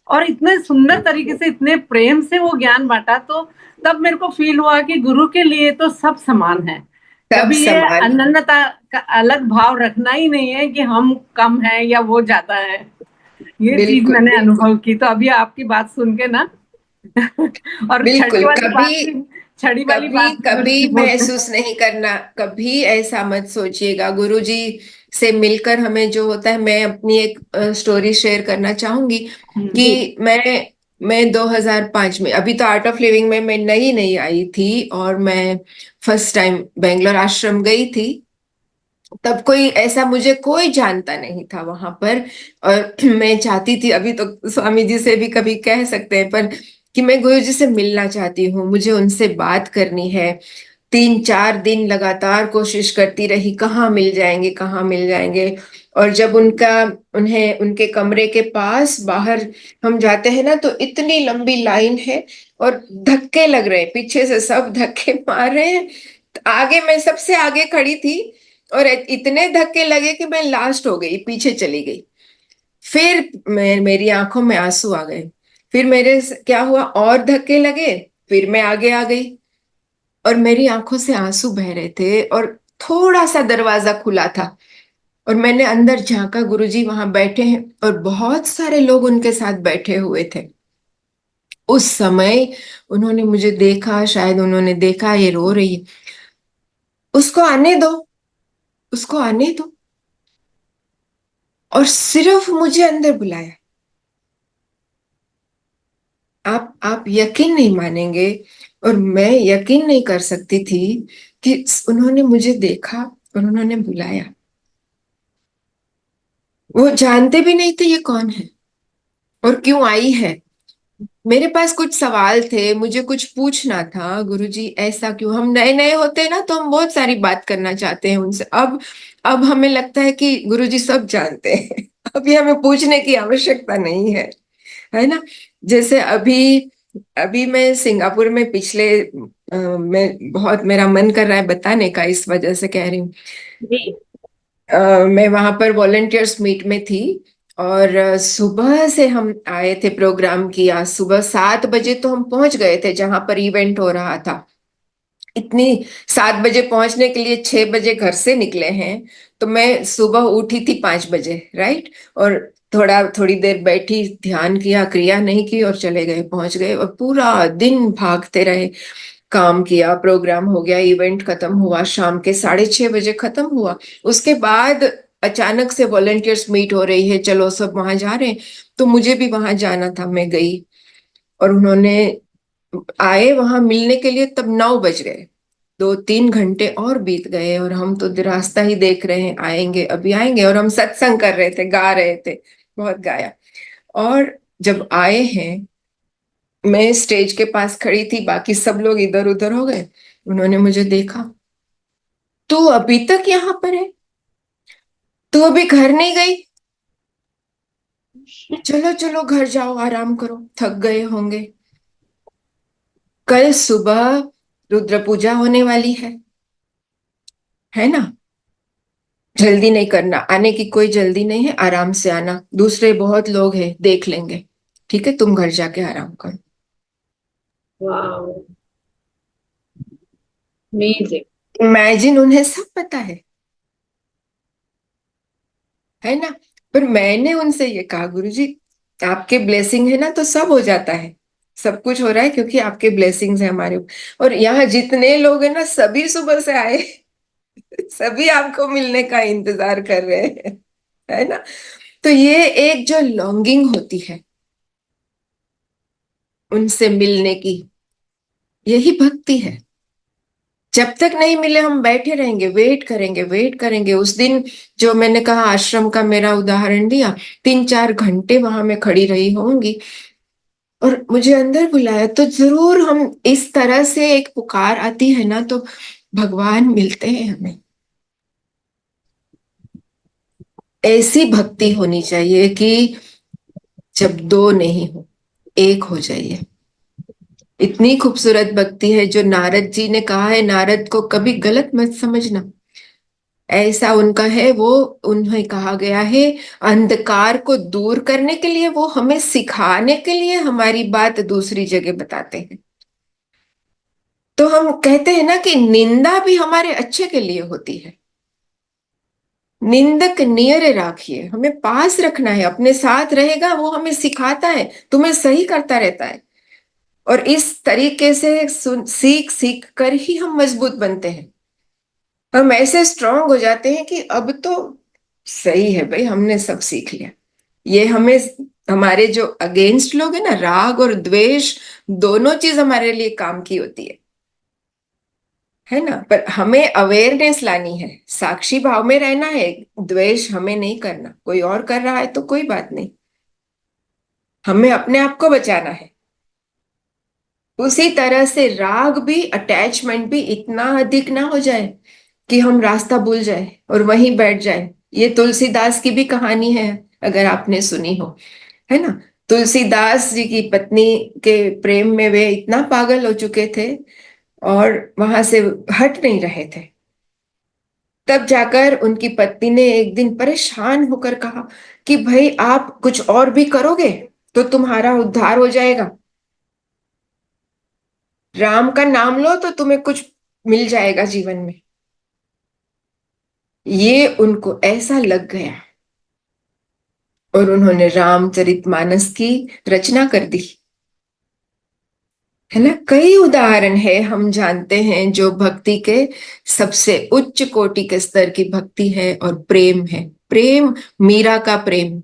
और इतने सुंदर तरीके से, इतने प्रेम से वो ज्ञान बांटा। तो तब मेरे को फील हुआ कि गुरु के लिए तो सब समान है। सब कभी ये समान है। अनन्यता का अलग भाव रखना ही नहीं है कि हम कम हैं या वो ज्यादा है। ये चीज बिल्कुल मैंने बिल्कुल। अनुभव की, तो अभी आपकी बात सुन के ना और छड़ी बिल्कुल वाली बात कभी, भी, छड़ी वाली कभी बात भी गुरु कभी जी बोलते हैं। महसूस नहीं करना, कभी ऐसा मत सोचिएगा। गुरुजी से मिलकर हमें जो होता है, मैं अपनी एक स्टोरी शेयर करना चाहूंगी जी। कि मैं 2005 में, अभी तो आर्ट ऑफ लिविंग में मैं नई नई आई थी और मैं फर्स्ट टाइम बेंगलोर आश्रम गई थी। तब कोई ऐसा, मुझे कोई जानता नहीं था वहां पर। और मैं चाहती थी, अभी तो स्वामी जी से भी कभी कह सकते हैं, पर कि मैं गुरुजी से मिलना चाहती हूँ, मुझे उनसे बात करनी है। 3-4 दिन लगातार कोशिश करती रही, कहाँ मिल जाएंगे, कहाँ मिल जाएंगे। और जब उन्हें उनके कमरे के पास बाहर हम जाते हैं ना, तो इतनी लंबी लाइन है और धक्के लग रहे हैं, पीछे से सब धक्के मार रहे हैं। आगे मैं सबसे आगे खड़ी थी और इतने धक्के लगे कि मैं लास्ट हो गई, पीछे चली गई। फिर मेरी आंखों में आंसू आ गए। फिर क्या हुआ, और धक्के लगे, फिर मैं आगे आ गई और मेरी आंखों से आंसू बह रहे थे और थोड़ा सा दरवाजा खुला था और मैंने अंदर झांका, गुरुजी वहां बैठे हैं और बहुत सारे लोग उनके साथ बैठे हुए थे। उस समय उन्होंने मुझे देखा, शायद उन्होंने देखा ये रो रही है, उसको आने दो, उसको आने दो, और सिर्फ मुझे अंदर बुलाया। आप यकीन नहीं मानेंगे, और मैं यकीन नहीं कर सकती थी कि उन्होंने मुझे देखा और उन्होंने बुलाया। वो जानते भी नहीं थे ये कौन है और क्यों आई है। मेरे पास कुछ सवाल थे, मुझे कुछ पूछना था, गुरुजी ऐसा क्यों। हम नए नए होते हैं ना, तो हम बहुत सारी बात करना चाहते हैं उनसे। अब हमें लगता है कि गुरुजी सब जानते हैं। अभी हमें पूछने की आवश्यकता नहीं है ना। जैसे अभी अभी मैं सिंगापुर में मैं बहुत, मेरा मन कर रहा है बताने का, इस वजह से कह रही हूँ। जी। मैं वहां पर वॉलेंटियर्स मीट में थी और सुबह से हम आए थे प्रोग्राम किया। सुबह 7 बजे तो हम पहुंच गए थे जहां पर इवेंट हो रहा था। इतनी 7 बजे पहुंचने के लिए 6 बजे घर से निकले हैं। तो मैं सुबह उठी थी 5 बजे, राइट। और थोड़ी देर बैठी, ध्यान किया, क्रिया नहीं की और चले गए, पहुंच गए और पूरा दिन भागते रहे। काम किया, प्रोग्राम हो गया, इवेंट खत्म हुआ, शाम के 6:30 बजे खत्म हुआ। उसके बाद अचानक से वॉलेंटियर्स मीट हो रही है, चलो सब वहां जा रहे हैं। तो मुझे भी वहां जाना था, मैं गई और उन्होंने आए वहां मिलने के लिए, तब 9 बज गए। 2-3 घंटे और बीत गए और हम तो रास्ता ही देख रहे हैं, आएंगे अभी आएंगे। और हम सत्संग कर रहे थे, गा रहे थे, बहुत गाया। और जब आए हैं, मैं स्टेज के पास खड़ी थी, बाकी सब लोग इधर उधर हो गए। उन्होंने मुझे देखा, तू अभी तक यहाँ पर है, तू अभी घर नहीं गई, चलो चलो घर जाओ, आराम करो, थक गए होंगे। कल सुबह रुद्र पूजा होने वाली है ना। जल्दी नहीं करना, आने की कोई जल्दी नहीं है, आराम से आना, दूसरे बहुत लोग हैं, देख लेंगे, ठीक है, तुम घर जाके आराम करो। वाह, अमेजिंग। इमेजिन, उन्हें सब पता है ना। पर मैंने उनसे ये कहा, गुरुजी आपके ब्लेसिंग है ना, तो सब हो जाता है, सब कुछ हो रहा है क्योंकि आपके ब्लेसिंग्स है हमारे ऊपर। और यहाँ जितने लोग हैं ना, सभी सुबह से आए। सभी आपको मिलने का इंतजार कर रहे हैं, है ना। तो ये एक जो लॉन्गिंग होती है उनसे मिलने की, यही भक्ति है। जब तक नहीं मिले हम बैठे रहेंगे, वेट करेंगे, वेट करेंगे। उस दिन जो मैंने कहा, आश्रम का मेरा उदाहरण दिया, 3-4 घंटे वहां मैं खड़ी रही होंगी और मुझे अंदर बुलाया। तो जरूर हम, इस तरह से एक पुकार आती है ना, तो भगवान मिलते हैं हमें। ऐसी भक्ति होनी चाहिए कि जब दो नहीं हो, एक हो जाइए। इतनी खूबसूरत भक्ति है जो नारद जी ने कहा है, नारद को कभी गलत मत समझना, ऐसा उनका है वो। उन्हें कहा गया है, अंधकार को दूर करने के लिए वो हमें सिखाने के लिए हमारी बात दूसरी जगह बताते हैं। तो हम कहते हैं ना कि निंदा भी हमारे अच्छे के लिए होती है। निंदक नियर राखिए, हमें पास रखना है, अपने साथ रहेगा, वो हमें सिखाता है, तुम्हें सही करता रहता है। और इस तरीके से सीख सीख कर ही हम मजबूत बनते हैं। हम ऐसे स्ट्रांग हो जाते हैं कि अब तो सही है भाई, हमने सब सीख लिया। ये हमें, हमारे जो अगेंस्ट लोग हैं ना, राग और द्वेष, दोनों चीज हमारे लिए काम की होती है ना। पर हमें अवेयरनेस लानी है, साक्षी भाव में रहना है। द्वेष हमें नहीं करना, कोई और कर रहा है तो कोई बात नहीं, हमें अपने आप को बचाना है। उसी तरह से राग भी, अटैचमेंट भी इतना अधिक ना हो जाए कि हम रास्ता भूल जाए और वहीं बैठ जाए। ये तुलसीदास की भी कहानी है, अगर आपने सुनी हो, है ना। तुलसीदास जी की पत्नी के प्रेम में वे इतना पागल हो चुके थे और वहां से हट नहीं रहे थे। तब जाकर उनकी पत्नी ने एक दिन परेशान होकर कहा कि भाई आप कुछ और भी करोगे तो तुम्हारा उद्धार हो जाएगा, राम का नाम लो तो तुम्हें कुछ मिल जाएगा जीवन में। ये उनको ऐसा लग गया और उन्होंने रामचरितमानस की रचना कर दी, है ना। कई उदाहरण है हम जानते हैं जो भक्ति के सबसे उच्च कोटि के स्तर की भक्ति है और प्रेम है। प्रेम, मीरा का प्रेम,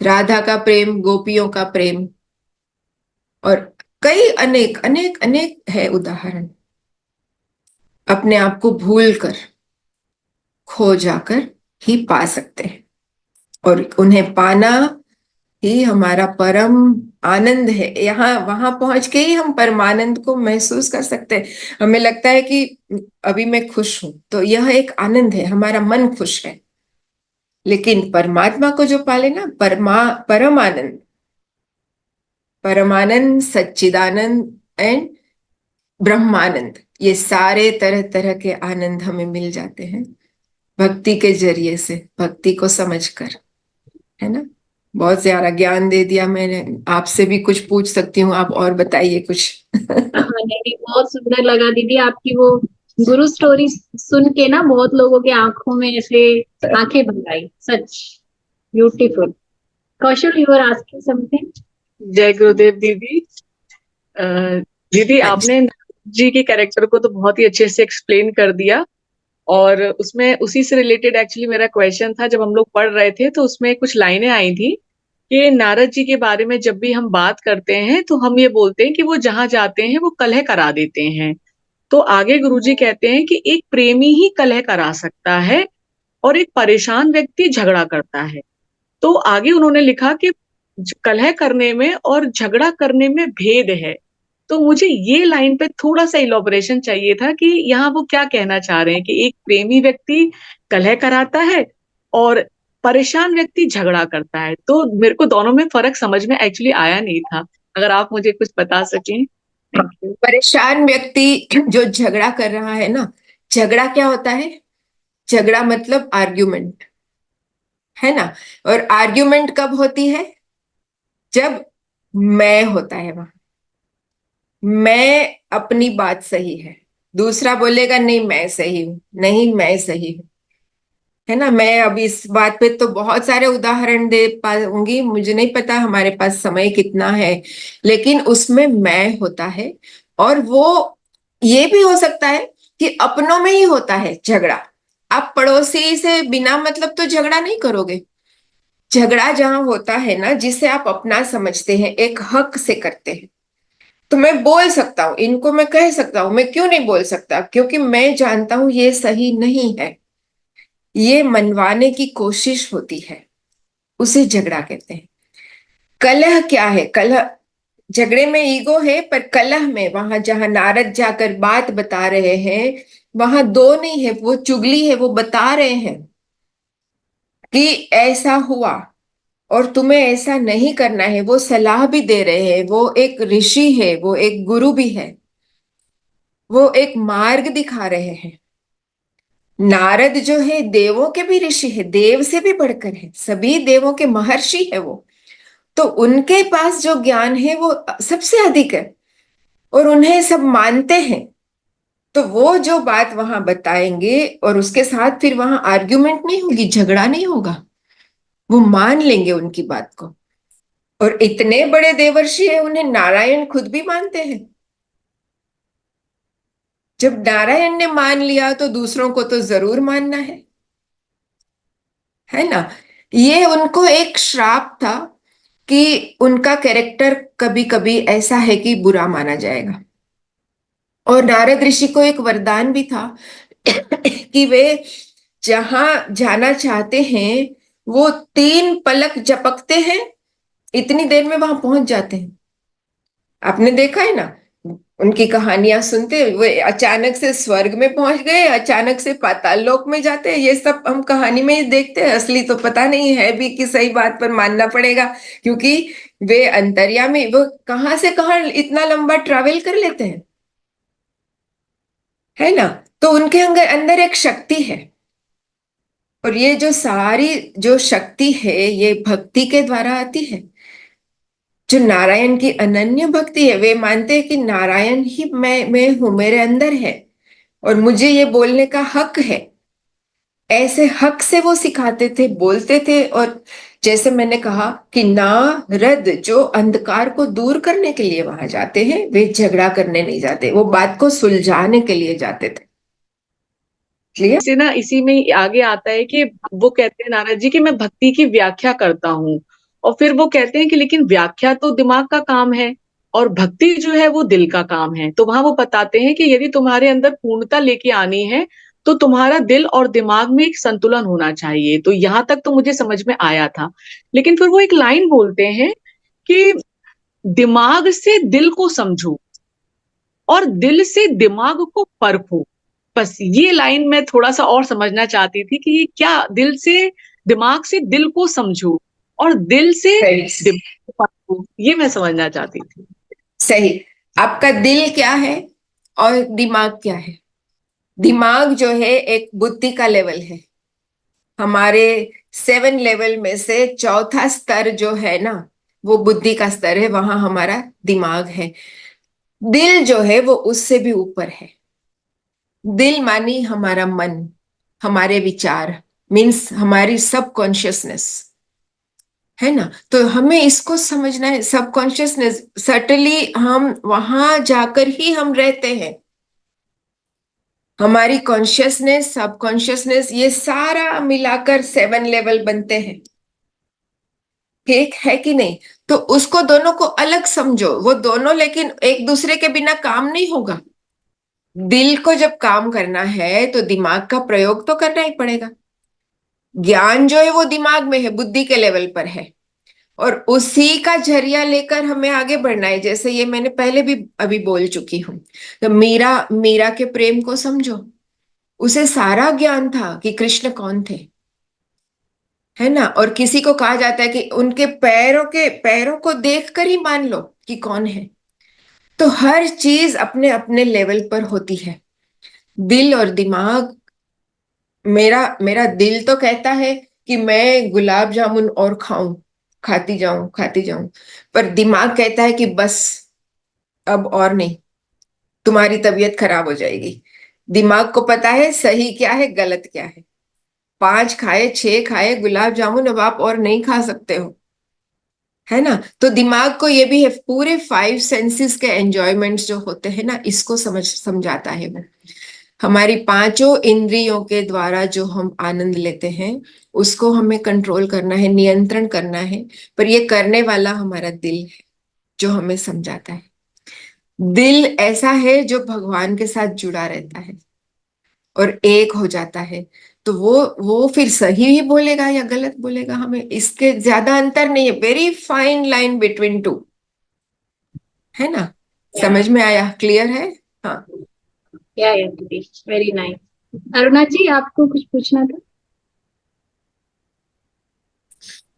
राधा का प्रेम, गोपियों का प्रेम, और कई अनेक अनेक अनेक है उदाहरण। अपने आप को भूल कर, खो जाकर ही पा सकते हैं, और उन्हें पाना ही हमारा परम आनंद है। यहाँ वहां पहुंच के ही हम परमानंद को महसूस कर सकते हैं। हमें लगता है कि अभी मैं खुश हूं, तो यह एक आनंद है, हमारा मन खुश है। लेकिन परमात्मा को जो पाले ना, परम आनंद, परमानंद, सच्चिदानंद एंड ब्रह्मानंद, ये सारे तरह तरह के आनंद हमें मिल जाते हैं भक्ति के जरिए से, भक्ति को समझकर, है ना। बहुत ज्यादा ज्ञान दे दिया मैंने, आपसे भी कुछ पूछ सकती हूँ, आप और बताइए कुछ। हाँ, नहीं, बहुत सुंदर लगा दीदी आपकी वो गुरु स्टोरी सुन के ना, बहुत लोगों के आंखों में ऐसे आंखें भर आई, such beautiful. Kaushal, you are asking something? जय गुरुदेव दीदी। अ, दीदी हाँ जी। आपने जी के कैरेक्टर को तो बहुत ही अच्छे से एक्सप्लेन कर दिया, और उसमें उसी से रिलेटेड एक्चुअली मेरा क्वेश्चन था। जब हम लोग पढ़ रहे थे तो उसमें कुछ लाइनें आई थी कि नारद जी के बारे में जब भी हम बात करते हैं तो हम ये बोलते हैं कि वो जहां जाते हैं वो कलह करा देते हैं। तो आगे गुरुजी कहते हैं कि एक प्रेमी ही कलह करा सकता है और एक परेशान व्यक्ति झगड़ा करता है। तो आगे उन्होंने लिखा कि कलह करने में और झगड़ा करने में भेद है। तो मुझे ये लाइन पे थोड़ा सा इलॉबरेशन चाहिए था कि यहाँ वो क्या कहना चाह रहे हैं कि एक प्रेमी व्यक्ति कलह कराता है और परेशान व्यक्ति झगड़ा करता है। तो मेरे को दोनों में फर्क समझ में एक्चुअली आया नहीं था, अगर आप मुझे कुछ बता सकें। Thank you. परेशान व्यक्ति जो झगड़ा कर रहा है ना, झगड़ा क्या होता है? झगड़ा मतलब आर्ग्यूमेंट, है ना। और आर्ग्यूमेंट कब होती है? जब मैं होता है वहां, मैं अपनी बात सही है, दूसरा बोलेगा नहीं मैं सही हूं, नहीं मैं सही हूं, है ना। मैं अब इस बात पे तो बहुत सारे उदाहरण दे पाऊंगी, मुझे नहीं पता हमारे पास समय कितना है, लेकिन उसमें मैं होता है। और वो ये भी हो सकता है कि अपनों में ही होता है झगड़ा। आप पड़ोसी से बिना मतलब तो झगड़ा नहीं करोगे। झगड़ा जहां होता है ना, जिसे आप अपना समझते हैं, एक हक से करते हैं, तो मैं बोल सकता हूं, इनको मैं कह सकता हूं। मैं क्यों नहीं बोल सकता? क्योंकि मैं जानता हूं ये सही नहीं है, ये मनवाने की कोशिश होती है, उसे झगड़ा कहते हैं। कलह क्या है? कलह, झगड़े में ईगो है, पर कलह में, वहां जहां नारद जाकर बात बता रहे हैं, वहां दो नहीं है, वो चुगली है। वो बता रहे हैं कि ऐसा हुआ और तुम्हें ऐसा नहीं करना है, वो सलाह भी दे रहे हैं। वो एक ऋषि है, वो एक गुरु भी है, वो एक मार्ग दिखा रहे हैं। नारद जो है देवों के भी ऋषि है, देव से भी बढ़कर है, सभी देवों के महर्षि है वो। तो उनके पास जो ज्ञान है वो सबसे अधिक है, और उन्हें सब मानते हैं। तो वो जो बात वहां बताएंगे, और उसके साथ फिर वहां आर्ग्यूमेंट नहीं होगी, झगड़ा नहीं होगा, वो मान लेंगे उनकी बात को। और इतने बड़े देवर्षि है, उन्हें नारायण खुद भी मानते हैं। जब नारायण ने मान लिया तो दूसरों को तो जरूर मानना है ना। ये उनको एक श्राप था कि उनका कैरेक्टर कभी कभी ऐसा है कि बुरा माना जाएगा। और नारद ऋषि को एक वरदान भी था कि वे जहां जाना चाहते हैं, वो 3 पलक झपकते हैं, इतनी देर में वहां पहुंच जाते हैं। आपने देखा है ना, उनकी कहानियां सुनते वो अचानक से स्वर्ग में पहुंच गए, अचानक से पाताल लोक में जाते हैं, ये सब हम कहानी में ही देखते हैं, असली तो पता नहीं है भी कि सही बात पर मानना पड़ेगा, क्योंकि वे अंतर्यामी, वो कहाँ से कहाँ इतना लंबा ट्रैवल कर लेते हैं, है ना। तो उनके अंदर अंदर एक शक्ति है, और ये जो सारी जो शक्ति है ये भक्ति के द्वारा आती है। जो नारायण की अनन्य भक्ति है, वे मानते हैं कि नारायण ही मैं हूं, मेरे अंदर है और मुझे ये बोलने का हक है। ऐसे हक से वो सिखाते थे, बोलते थे। और जैसे मैंने कहा कि नारद जो अंधकार को दूर करने के लिए वहां जाते हैं, वे झगड़ा करने नहीं जाते, वो बात को सुलझाने के लिए जाते थे। क्लियर? से ना इसी में ही आगे आता है कि वो कहते हैं नारद जी कि मैं भक्ति की व्याख्या करता हूँ, और फिर वो कहते हैं कि लेकिन व्याख्या तो दिमाग का काम है और भक्ति जो है वो दिल का काम है। तो वहां वो बताते हैं कि यदि तुम्हारे अंदर पूर्णता लेके आनी है तो तुम्हारा दिल और दिमाग में एक संतुलन होना चाहिए। तो यहाँ तक तो मुझे समझ में आया था, लेकिन फिर वो एक लाइन बोलते हैं कि दिमाग से दिल को समझो और दिल से दिमाग को परखो। बस ये लाइन मैं थोड़ा सा और समझना चाहती थी कि ये क्या, दिल से दिमाग से दिल को समझो और दिल से सही, दिमाग को परखो, ये मैं समझना चाहती थी। सही। आपका दिल क्या है और दिमाग क्या है? दिमाग जो है एक बुद्धि का लेवल है, हमारे 7 लेवल में से चौथा स्तर जो है ना, वो बुद्धि का स्तर है, वहां हमारा दिमाग है। दिल जो है वो उससे भी ऊपर है। दिल मानी हमारा मन, हमारे विचार, मीन्स हमारी सबकॉन्शियसनेस, है ना। तो हमें इसको समझना है, सबकॉन्शियसनेस सर्टनली हम वहां जाकर ही हम रहते हैं। हमारी कॉन्शियसनेस, सबकॉन्शियसनेस, ये सारा मिलाकर 7 लेवल बनते हैं, ठीक है कि नहीं। तो उसको दोनों को अलग समझो, वो दोनों लेकिन एक दूसरे के बिना काम नहीं होगा। दिल को जब काम करना है तो दिमाग का प्रयोग तो करना ही पड़ेगा। ज्ञान जो है वो दिमाग में है, बुद्धि के लेवल पर है, और उसी का जरिया लेकर हमें आगे बढ़ना है। जैसे ये मैंने पहले भी अभी बोल चुकी हूं, तो मीरा, मीरा के प्रेम को समझो, उसे सारा ज्ञान था कि कृष्ण कौन थे, है ना। और किसी को कहा जाता है कि उनके पैरों को देखकर ही मान लो कि कौन है। तो हर चीज अपने अपने लेवल पर होती है। दिल और दिमाग, मेरा मेरा दिल तो कहता है कि मैं गुलाब जामुन और खाऊं, खाती जाऊं, पर दिमाग कहता है कि बस अब और नहीं, तुम्हारी तबीयत खराब हो जाएगी। दिमाग को पता है सही क्या है, गलत क्या है। 5 खाए, 6 खाए गुलाब जामुन, अब आप और नहीं खा सकते हो, है ना। तो दिमाग को ये भी है, पूरे 5 सेंसेस के एंजॉयमेंट्स जो होते हैं ना, इसको समझाता है वो। हमारी पांचों इंद्रियों के द्वारा जो हम आनंद लेते हैं, उसको हमें कंट्रोल करना है, नियंत्रण करना है। पर ये करने वाला हमारा दिल है, जो हमें समझाता है। दिल ऐसा है जो भगवान के साथ जुड़ा रहता है और एक हो जाता है। तो वो फिर सही ही बोलेगा या गलत बोलेगा, हमें इसके ज्यादा अंतर नहीं है। Very fine line between two, है ना। समझ में आया? क्लियर है? हाँ। या दीदी, वेरी नाइस। अरुणा जी, आपको कुछ पूछना था?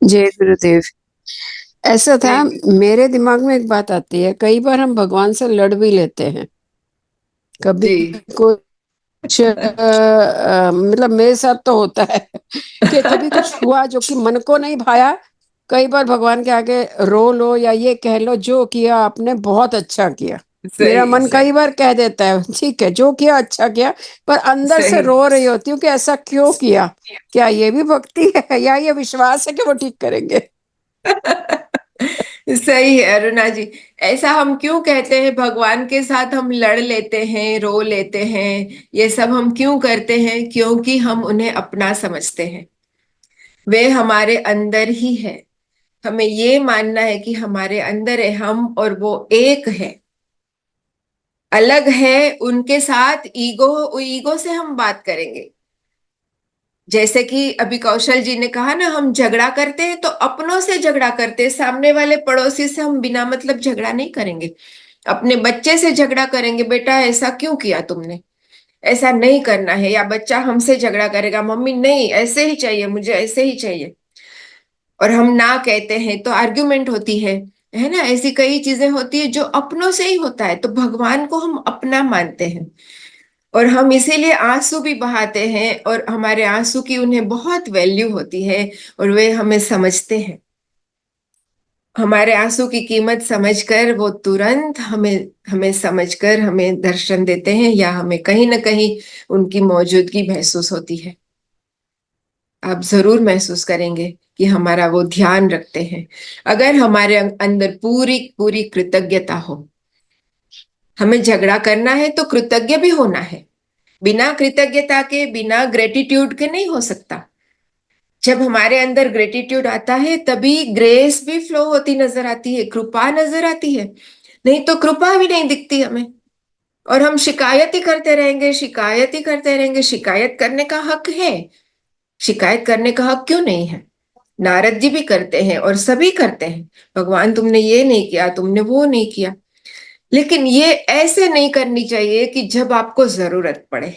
जय गुरुदेव। ऐसा था, जय। मेरे दिमाग में एक बात आती है, कई बार हम भगवान से लड़ भी लेते हैं। कभी जी। कुछ मतलब मेरे साथ तो होता है कि कभी कुछ हुआ जो कि मन को नहीं भाया। कई बार भगवान के आगे रो लो या ये कह लो, जो किया आपने बहुत अच्छा किया। मेरा सही मन सही कई बार कह देता है ठीक है जो किया अच्छा किया, पर अंदर से सही। रो रही होती हूँ कि ऐसा क्यों किया। क्या ये भी भक्ति है या ये विश्वास है कि वो ठीक करेंगे? सही है अरुणा जी। ऐसा हम क्यों कहते हैं, भगवान के साथ हम लड़ लेते हैं, रो लेते हैं, ये सब हम क्यों करते हैं? क्योंकि हम उन्हें अपना समझते हैं। वे हमारे अंदर ही है। हमें ये मानना है कि हमारे अंदर है, हम और वो एक है। अलग है, उनके साथ ईगो ईगो से हम बात करेंगे। जैसे कि अभी कौशल जी ने कहा ना, हम झगड़ा करते हैं तो अपनों से झगड़ा करते हैं, सामने वाले पड़ोसी से हम बिना मतलब झगड़ा नहीं करेंगे। अपने बच्चे से झगड़ा करेंगे, बेटा ऐसा क्यों किया तुमने, ऐसा नहीं करना है। या बच्चा हमसे झगड़ा करेगा, मम्मी नहीं ऐसे ही चाहिए, मुझे ऐसे ही चाहिए, और हम ना कहते हैं तो आर्ग्यूमेंट होती है ना। ऐसी कई चीजें होती है जो अपनों से ही होता है। तो भगवान को हम अपना मानते हैं, और हम इसीलिए आंसू भी बहाते हैं, और हमारे आंसू की उन्हें बहुत वैल्यू होती है, और वे हमें समझते हैं। हमारे आंसू की कीमत समझकर वो तुरंत हमें हमें समझकर हमें दर्शन देते हैं, या हमें कहीं ना कहीं उनकी मौजूदगी महसूस होती है। आप जरूर महसूस करेंगे कि हमारा वो ध्यान रखते हैं। अगर हमारे अंदर पूरी पूरी कृतज्ञता हो, हमें झगड़ा करना है तो कृतज्ञ भी होना है। बिना कृतज्ञता के, बिना ग्रेटिट्यूड के नहीं हो सकता। जब हमारे अंदर ग्रेटिट्यूड आता है तभी ग्रेस भी फ्लो होती नजर आती है, कृपा नजर आती है। नहीं तो कृपा भी नहीं दिखती हमें, और हम शिकायत ही करते रहेंगे, शिकायत ही करते रहेंगे। शिकायत करने का हक है, शिकायत करने का हक क्यों नहीं है। नारद जी भी करते हैं और सभी करते हैं, भगवान तुमने ये नहीं किया, तुमने वो नहीं किया। लेकिन ये ऐसे नहीं करनी चाहिए कि जब आपको जरूरत पड़े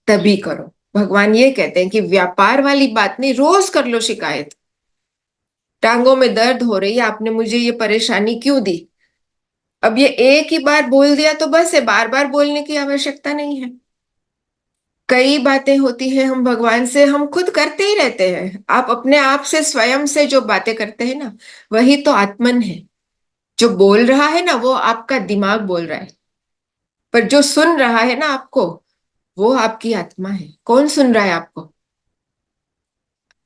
तभी करो। भगवान ये कहते हैं कि व्यापार वाली बात नहीं, रोज कर लो शिकायत। टांगों में दर्द हो रही है, आपने मुझे ये परेशानी क्यों दी। अब ये एक ही बार बोल दिया तो बस है, बार बार बोलने की आवश्यकता नहीं है। कई बातें होती हैं हम भगवान से, हम खुद करते ही रहते हैं। आप अपने आप से, स्वयं से जो बातें करते हैं ना, वही तो आत्मन है। जो बोल रहा है ना, वो आपका दिमाग बोल रहा है, पर जो सुन रहा है ना आपको, वो आपकी आत्मा है। कौन सुन रहा है आपको।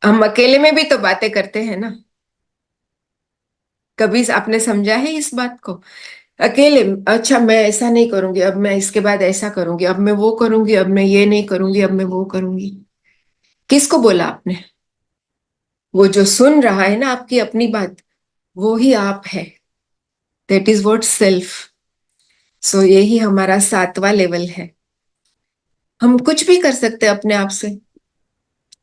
हम अकेले में भी तो बातें करते हैं ना। कभी आपने समझा है इस बात को। अकेले, अच्छा मैं ऐसा नहीं करूंगी, अब मैं इसके बाद ऐसा करूंगी, अब मैं वो करूंगी, अब मैं ये नहीं करूंगी, अब मैं वो करूंगी। किसको बोला आपने। वो जो सुन रहा है ना आपकी अपनी बात, वो ही आप है। That is what self. So यही हमारा 7वां लेवल है। हम कुछ भी कर सकते हैं अपने आप से।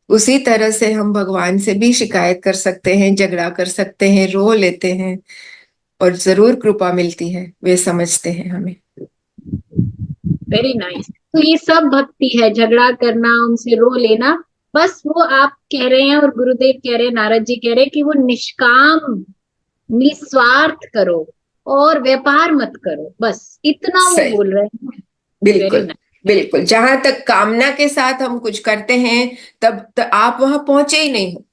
उसी तरह से हम भगवान से भी शिकायत कर सकते हैं, झगड़ा कर सकते हैं, रो लेते हैं, और जरूर कृपा मिलती है। वे समझते हैं हमें। Very nice. तो ये सब भक्ति है, झगड़ा करना, उनसे रो लेना। बस वो आप कह रहे हैं और गुरुदेव कह रहे हैं, नारद जी कह रहे हैं कि वो निष्काम, निस्वार्थ करो और व्यापार मत करो, बस इतना वो सही, बोल रहे हैं। वेरी बिल्कुल। नाइस। बिल्कुल, जहां तक कामना के साथ हम कुछ करते हैं, तब आप वहां पहुंचे ही नहीं हो।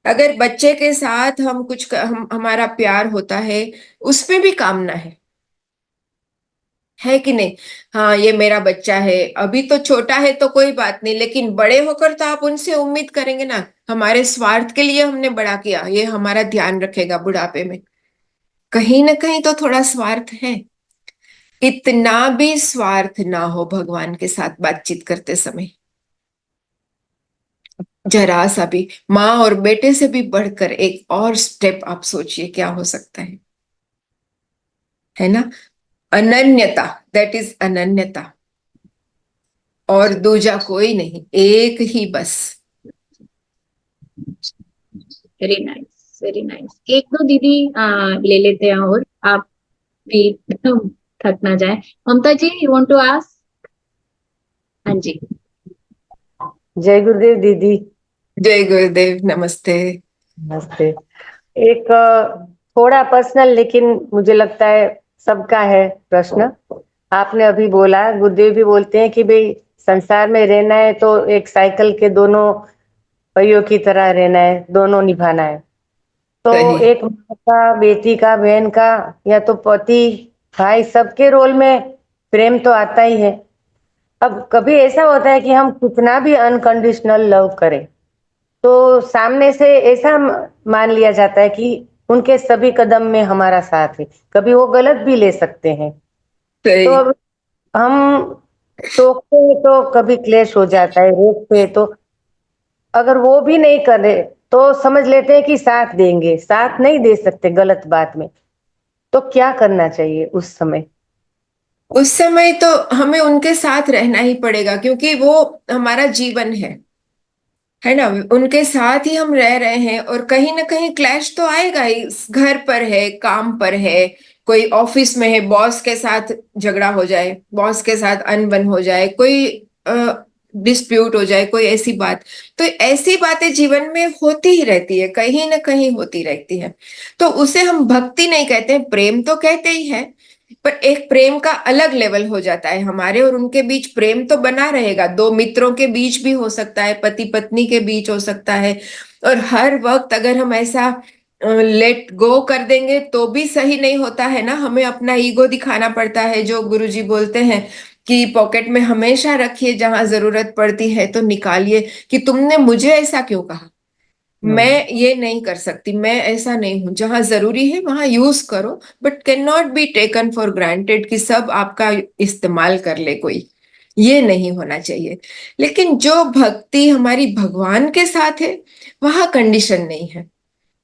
अगर बच्चे के साथ हम कुछ हमारा प्यार होता है, उसमें भी कामना है कि नहीं। हाँ ये मेरा बच्चा है, अभी तो छोटा है तो कोई बात नहीं, लेकिन बड़े होकर तो आप उनसे उम्मीद करेंगे ना। हमारे स्वार्थ के लिए हमने बड़ा किया, ये हमारा ध्यान रखेगा बुढ़ापे में। कहीं ना कहीं तो थोड़ा स्वार्थ है। इतना भी स्वार्थ ना हो भगवान के साथ बातचीत करते समय। जरा सा भी। माँ और बेटे से भी बढ़कर एक और स्टेप आप सोचिए क्या हो सकता है ना। अनन्यता, दैट इज अनन्यता। और दूजा कोई नहीं, एक ही बस। Very nice, very nice. एक दो दीदी ले लेते हैं, और आप भी एकदम थक ना जाए। ममता जी, यू वांट टू आस्क। हाँ जी। जय गुरुदेव दीदी। जय गुरुदेव, नमस्ते। नमस्ते। एक थोड़ा पर्सनल, लेकिन मुझे लगता है सबका है प्रश्न। आपने अभी बोला, गुरुदेव भी बोलते हैं कि भाई संसार में रहना है तो एक साइकिल के दोनों पहियों की तरह रहना है, दोनों निभाना है। तो सही। एक माँ का, बेटी का, बहन का, या तो पति, भाई, सबके रोल में प्रेम तो आता ही है। अब कभी ऐसा होता है कि हम कितना भी अनकंडीशनल लव करें तो सामने से ऐसा मान लिया जाता है कि उनके सभी कदम में हमारा साथ है। कभी वो गलत भी ले सकते हैं। तो सही। अब हम टोकते हैं तो कभी क्लेश हो जाता है, रोकते हैं तो अगर वो भी नहीं करे तो समझ लेते हैं कि साथ देंगे, साथ नहीं दे सकते गलत बात में। तो क्या करना चाहिए उस समय। उस समय तो हमें उनके साथ रहना ही पड़ेगा, क्योंकि वो हमारा जीवन है ना। उनके साथ ही हम रह रहे हैं, और कहीं ना कहीं क्लैश तो आएगा ही। घर पर है, काम पर है, कोई ऑफिस में है, बॉस के साथ झगड़ा हो जाए, बॉस के साथ अनबन हो जाए, कोई डिस्प्यूट हो जाए, कोई ऐसी बात। तो ऐसी बातें जीवन में होती ही रहती है, कहीं ना कहीं होती रहती है। तो उसे हम भक्ति नहीं कहते हैं, प्रेम तो कहते ही है। पर एक प्रेम का अलग लेवल हो जाता है। हमारे और उनके बीच प्रेम तो बना रहेगा, दो मित्रों के बीच भी हो सकता है, पति पत्नी के बीच हो सकता है। और हर वक्त अगर हम ऐसा लेट गो कर देंगे तो भी सही नहीं होता है ना। हमें अपना ईगो दिखाना पड़ता है, जो गुरुजी बोलते हैं कि पॉकेट में हमेशा रखिए, जहां जरूरत पड़ती है तो निकालिए, कि तुमने मुझे ऐसा क्यों कहा, मैं ये नहीं कर सकती, मैं ऐसा नहीं हूं। जहां जरूरी है वहां यूज करो, but can not be taken for granted कि सब आपका इस्तेमाल कर ले कोई। ये नहीं होना चाहिए। लेकिन जो भक्ति हमारी भगवान के साथ है, वहां कंडीशन नहीं है,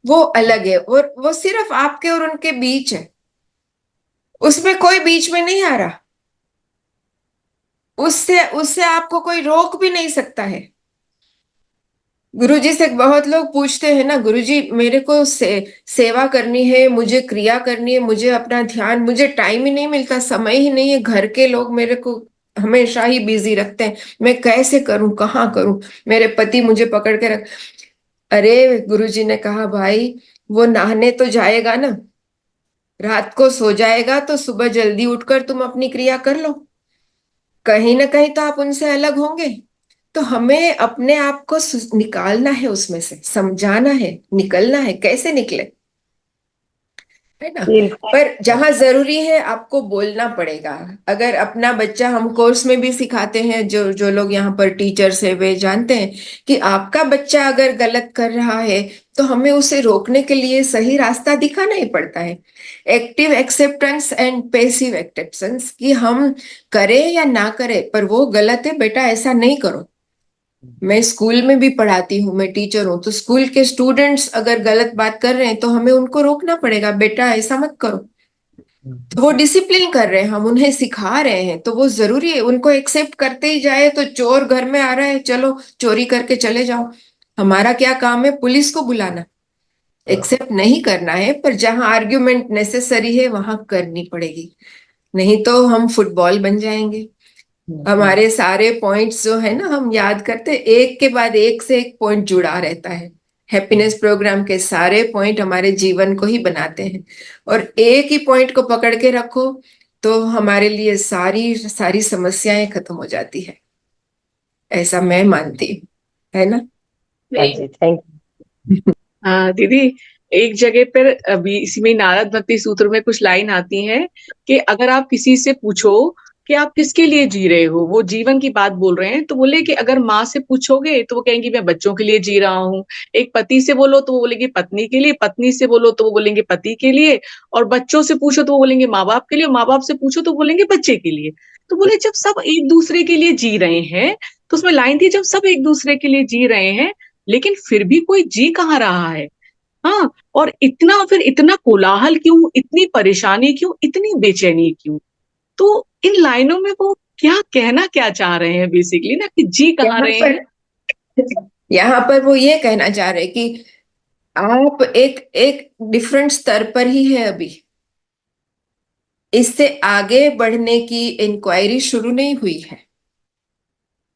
वो अलग है, और वो सिर्फ आपके और उनके बीच है। उसमें कोई बीच में नहीं आ रहा। उससे उससे आपको कोई रोक भी नहीं सकता है। गुरुजी से बहुत लोग पूछते हैं ना, गुरुजी मेरे को सेवा करनी है, मुझे क्रिया करनी है, मुझे अपना ध्यान, मुझे टाइम ही नहीं मिलता, समय ही नहीं है, घर के लोग मेरे को हमेशा ही बिजी रखते हैं, मैं कैसे करूं, कहाँ करूं, मेरे पति मुझे पकड़ के रख। अरे गुरुजी ने कहा, भाई वो नहाने तो जाएगा ना, रात को सो जाएगा तो सुबह जल्दी उठकर तुम अपनी क्रिया कर लो। कहीं ना कहीं तो आप उनसे अलग होंगे। तो हमें अपने आप को निकालना है, उसमें से समझाना है, निकलना है, कैसे निकले, है ना। बिल्कुल। पर जहां जरूरी है आपको बोलना पड़ेगा। अगर अपना बच्चा, हम कोर्स में भी सिखाते हैं, जो जो लोग यहाँ पर टीचर्स है वे जानते हैं कि आपका बच्चा अगर गलत कर रहा है तो हमें उसे रोकने के लिए सही रास्ता दिखाना ही पड़ता है। Active acceptance and passive acceptance, कि हम करें या ना करें, पर वो गलत है बेटा, ऐसा नहीं करो। मैं स्कूल में भी पढ़ाती हूँ, मैं टीचर हूँ, तो स्कूल के स्टूडेंट्स अगर गलत बात कर रहे हैं तो हमें उनको रोकना पड़ेगा, बेटा ऐसा मत करो। तो वो डिसिप्लिन कर रहे हैं, हम उन्हें सिखा रहे हैं, तो वो जरूरी है। उनको एक्सेप्ट करते ही जाए तो चोर घर में आ रहा है, चलो चोरी करके चले जाओ, हमारा क्या काम है पुलिस को बुलाना। एक्सेप्ट नहीं करना है, पर जहां आर्ग्यूमेंट नेसेसरी है वहां करनी पड़ेगी। नहीं तो हम फुटबॉल बन जाएंगे। हमारे सारे पॉइंट्स जो है ना, हम याद करते हैं, एक के बाद एक से एक पॉइंट जुड़ा रहता है। हैप्पीनेस प्रोग्राम के सारे पॉइंट हमारे जीवन को ही बनाते हैं, और एक ही पॉइंट को पकड़ के रखो तो हमारे लिए सारी सारी समस्याएं खत्म हो जाती है। ऐसा मैं मानती हूँ, है ना। हाँ जी, थैंक हाँ दीदी, एक जगह पर अभी इसी में नारद भक्ति सूत्र में कुछ लाइन आती हैं कि अगर आप किसी से पूछो कि आप किसके लिए जी रहे हो, वो जीवन की बात बोल रहे हैं, तो बोले कि अगर माँ से पूछोगे तो वो कहेंगी मैं बच्चों के लिए जी रहा हूँ। एक पति से बोलो तो वो बोलेंगे पत्नी के लिए, पत्नी से बोलो तो वो बोलेंगे पति के लिए, और बच्चों से पूछो तो वो बोलेंगे माँ बाप के लिए, माँ बाप से पूछो तो बोलेंगे बच्चे के लिए। तो बोले जब सब एक दूसरे के लिए जी रहे हैं, तो उसमें लाइन थी जब सब एक दूसरे के लिए जी रहे हैं, लेकिन फिर भी कोई जी कहाँ रहा है। हाँ, और इतना फिर इतना कोलाहल क्यों, इतनी परेशानी क्यों, इतनी बेचैनी क्यों। तो इन लाइनों में वो क्या कहना क्या चाह रहे हैं बेसिकली ना, कि जी कहाँ यहाँ रहे पर हैं। यहाँ पर वो ये कहना चाह रहे हैं कि आप एक एक डिफरेंट स्तर पर ही है अभी। इससे आगे बढ़ने की इंक्वायरी शुरू नहीं हुई है।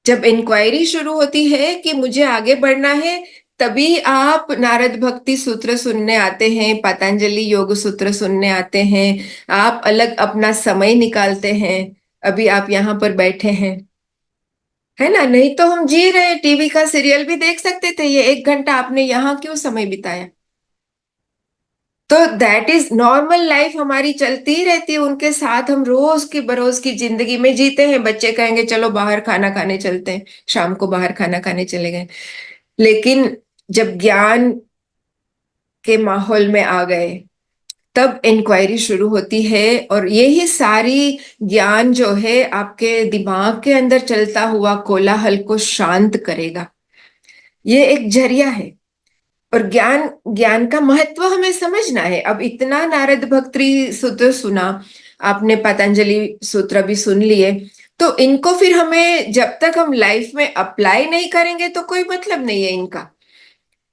जब इंक्वायरी शुरू होती है कि मुझे आगे बढ़ना है, तभी आप नारद भक्ति सूत्र सुनने आते हैं, पतंजलि योग सूत्र सुनने आते हैं, आप अलग अपना समय निकालते हैं। अभी आप यहाँ पर बैठे हैं, है ना। नहीं तो हम जी रहे, टीवी का सीरियल भी देख सकते थे, ये 1 घंटा आपने यहाँ क्यों समय बिताया। तो दैट इज नॉर्मल लाइफ, हमारी चलती ही रहती है उनके साथ। हम रोज की बरोज की जिंदगी में जीते हैं। बच्चे कहेंगे चलो बाहर खाना खाने चलते हैं, शाम को बाहर खाना खाने चले गए। लेकिन जब ज्ञान के माहौल में आ गए, तब इंक्वायरी शुरू होती है, और यही सारी ज्ञान जो है आपके दिमाग के अंदर चलता हुआ कोलाहल को शांत करेगा। ये एक जरिया है। और ज्ञान ज्ञान का महत्व हमें समझना है। अब इतना नारद भक्ति सूत्र सुना, आपने पतंजलि सूत्र भी सुन लिए। तो इनको फिर हमें जब तक हम लाइफ में अप्लाई नहीं करेंगे तो कोई मतलब नहीं है इनका।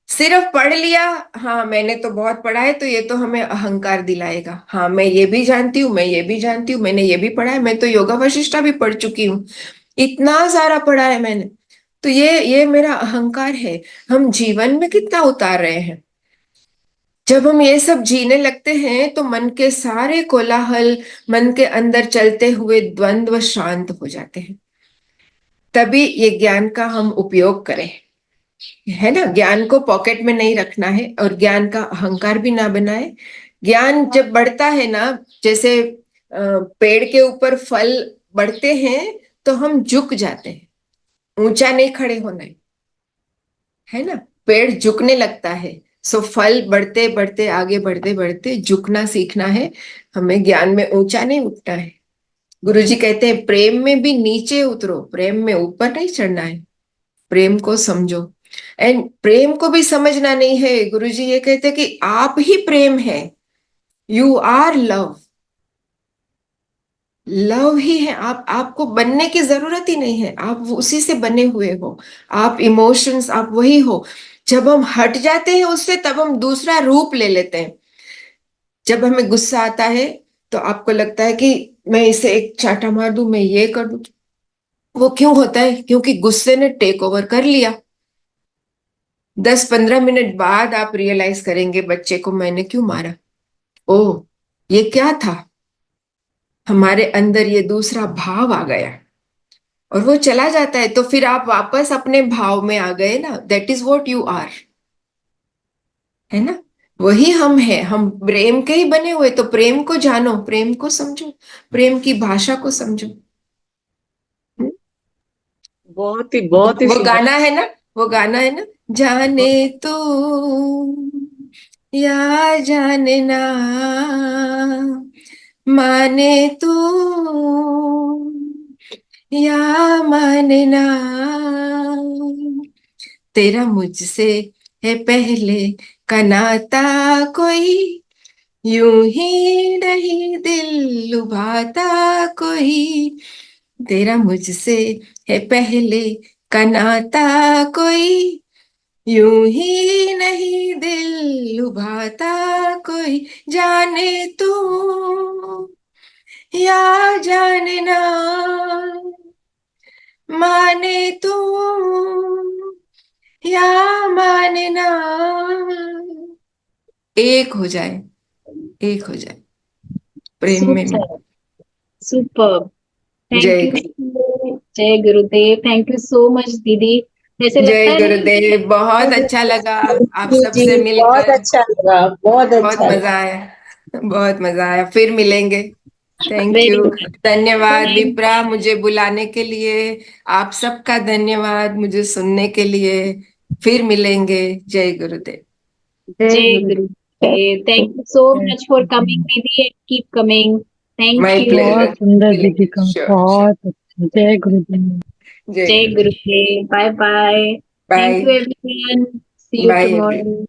सिर्फ पढ़ लिया, हाँ मैंने तो बहुत पढ़ा है तो ये तो हमें अहंकार दिलाएगा, हाँ मैं ये भी जानती हूँ, मैं ये भी जानती हूँ, मैंने ये भी पढ़ा है, मैं तो योगा वशिष्ठा भी पढ़ चुकी हूँ, इतना सारा पढ़ा है मैंने, तो ये मेरा अहंकार है। हम जीवन में कितना उतार रहे हैं। जब हम ये सब जीने लगते हैं तो मन के सारे कोलाहल, मन के अंदर चलते हुए द्वंद्व शांत हो जाते हैं। तभी ये ज्ञान का हम उपयोग करें, है ना। ज्ञान को पॉकेट में नहीं रखना है और ज्ञान का अहंकार भी ना बनाए। ज्ञान जब बढ़ता है ना, जैसे पेड़ के ऊपर फल बढ़ते हैं तो हम झुक जाते हैं, ऊंचा नहीं खड़े होना है ना। पेड़ झुकने लगता है, सो फल बढ़ते बढ़ते आगे बढ़ते बढ़ते झुकना सीखना है हमें। ज्ञान में ऊंचा नहीं उठना है। गुरुजी कहते हैं प्रेम में भी नीचे उतरो, प्रेम में ऊपर नहीं चढ़ना है। प्रेम को समझो, एंड प्रेम को भी समझना नहीं है। गुरुजी ये कहते हैं कि आप ही प्रेम है, यू आर लव, लव ही है आप। आपको बनने की जरूरत ही नहीं है, आप उसी से बने हुए हो। आप इमोशंस, आप वही हो। जब हम हट जाते हैं उससे तब हम दूसरा रूप ले लेते हैं। जब हमें गुस्सा आता है तो आपको लगता है कि मैं इसे एक चांटा मार दूं, मैं ये कर दूं। वो क्यों होता है? क्योंकि गुस्से ने टेक ओवर कर लिया। 10-15 मिनट बाद आप रियलाइज करेंगे बच्चे को मैंने क्यों मारा, ओह ये क्या था, हमारे अंदर ये दूसरा भाव आ गया और वो चला जाता है। तो फिर आप वापस अपने भाव में आ गए ना, that is what you are, है ना। वही हम हैं, हम प्रेम के ही बने हुए। तो प्रेम को जानो, प्रेम को समझो, प्रेम की भाषा को समझो। हम्म? बहुत ही वो सुंदर। गाना है ना, वो गाना है ना, जाने तो या जाने ना, माने तो या माने ना, तेरा मुझसे है पहले का नाता कोई, यूं ही नहीं दिल लुभाता कोई, तेरा मुझसे है पहले का नाता कोई, यूं ही नहीं दिल लुभाता कोई, जाने तू या जाने ना, माने तू या माने ना, एक हो जाए, एक हो जाए प्रेम में सुपर, मिल। सुपर। थैंक जय यू। गुरु, जय गुरुदेव, थैंक यू सो मच दीदी। जैसे जय लगता है ना कि गुरुदेव। बहुत अच्छा लगा आप जी, सबसे बहुत मिलकर, अच्छा लगा, बहुत बहुत अच्छा मजा लगा। आया, बहुत मजा आया। फिर मिलेंगे। Thank very you. गुड। धन्यवाद थैंक विप्रा मुझे बुलाने के लिए। आप सबका धन्यवाद मुझे सुनने के लिए। फिर मिलेंगे। जय गुरुदेव। जय जय गुरु। Gurudev. Thank you so much for coming दीदी and keep coming. Thank my you. Pleasure. बहुत सुंदर मिलेंगे, दीदी का, श्योर श्योर। बहुत अच्छा। जय गुरुदेव। जय जय Gurudev. Gurudev. Bye bye. Bye thank you everyone. See you bye tomorrow. Everyone.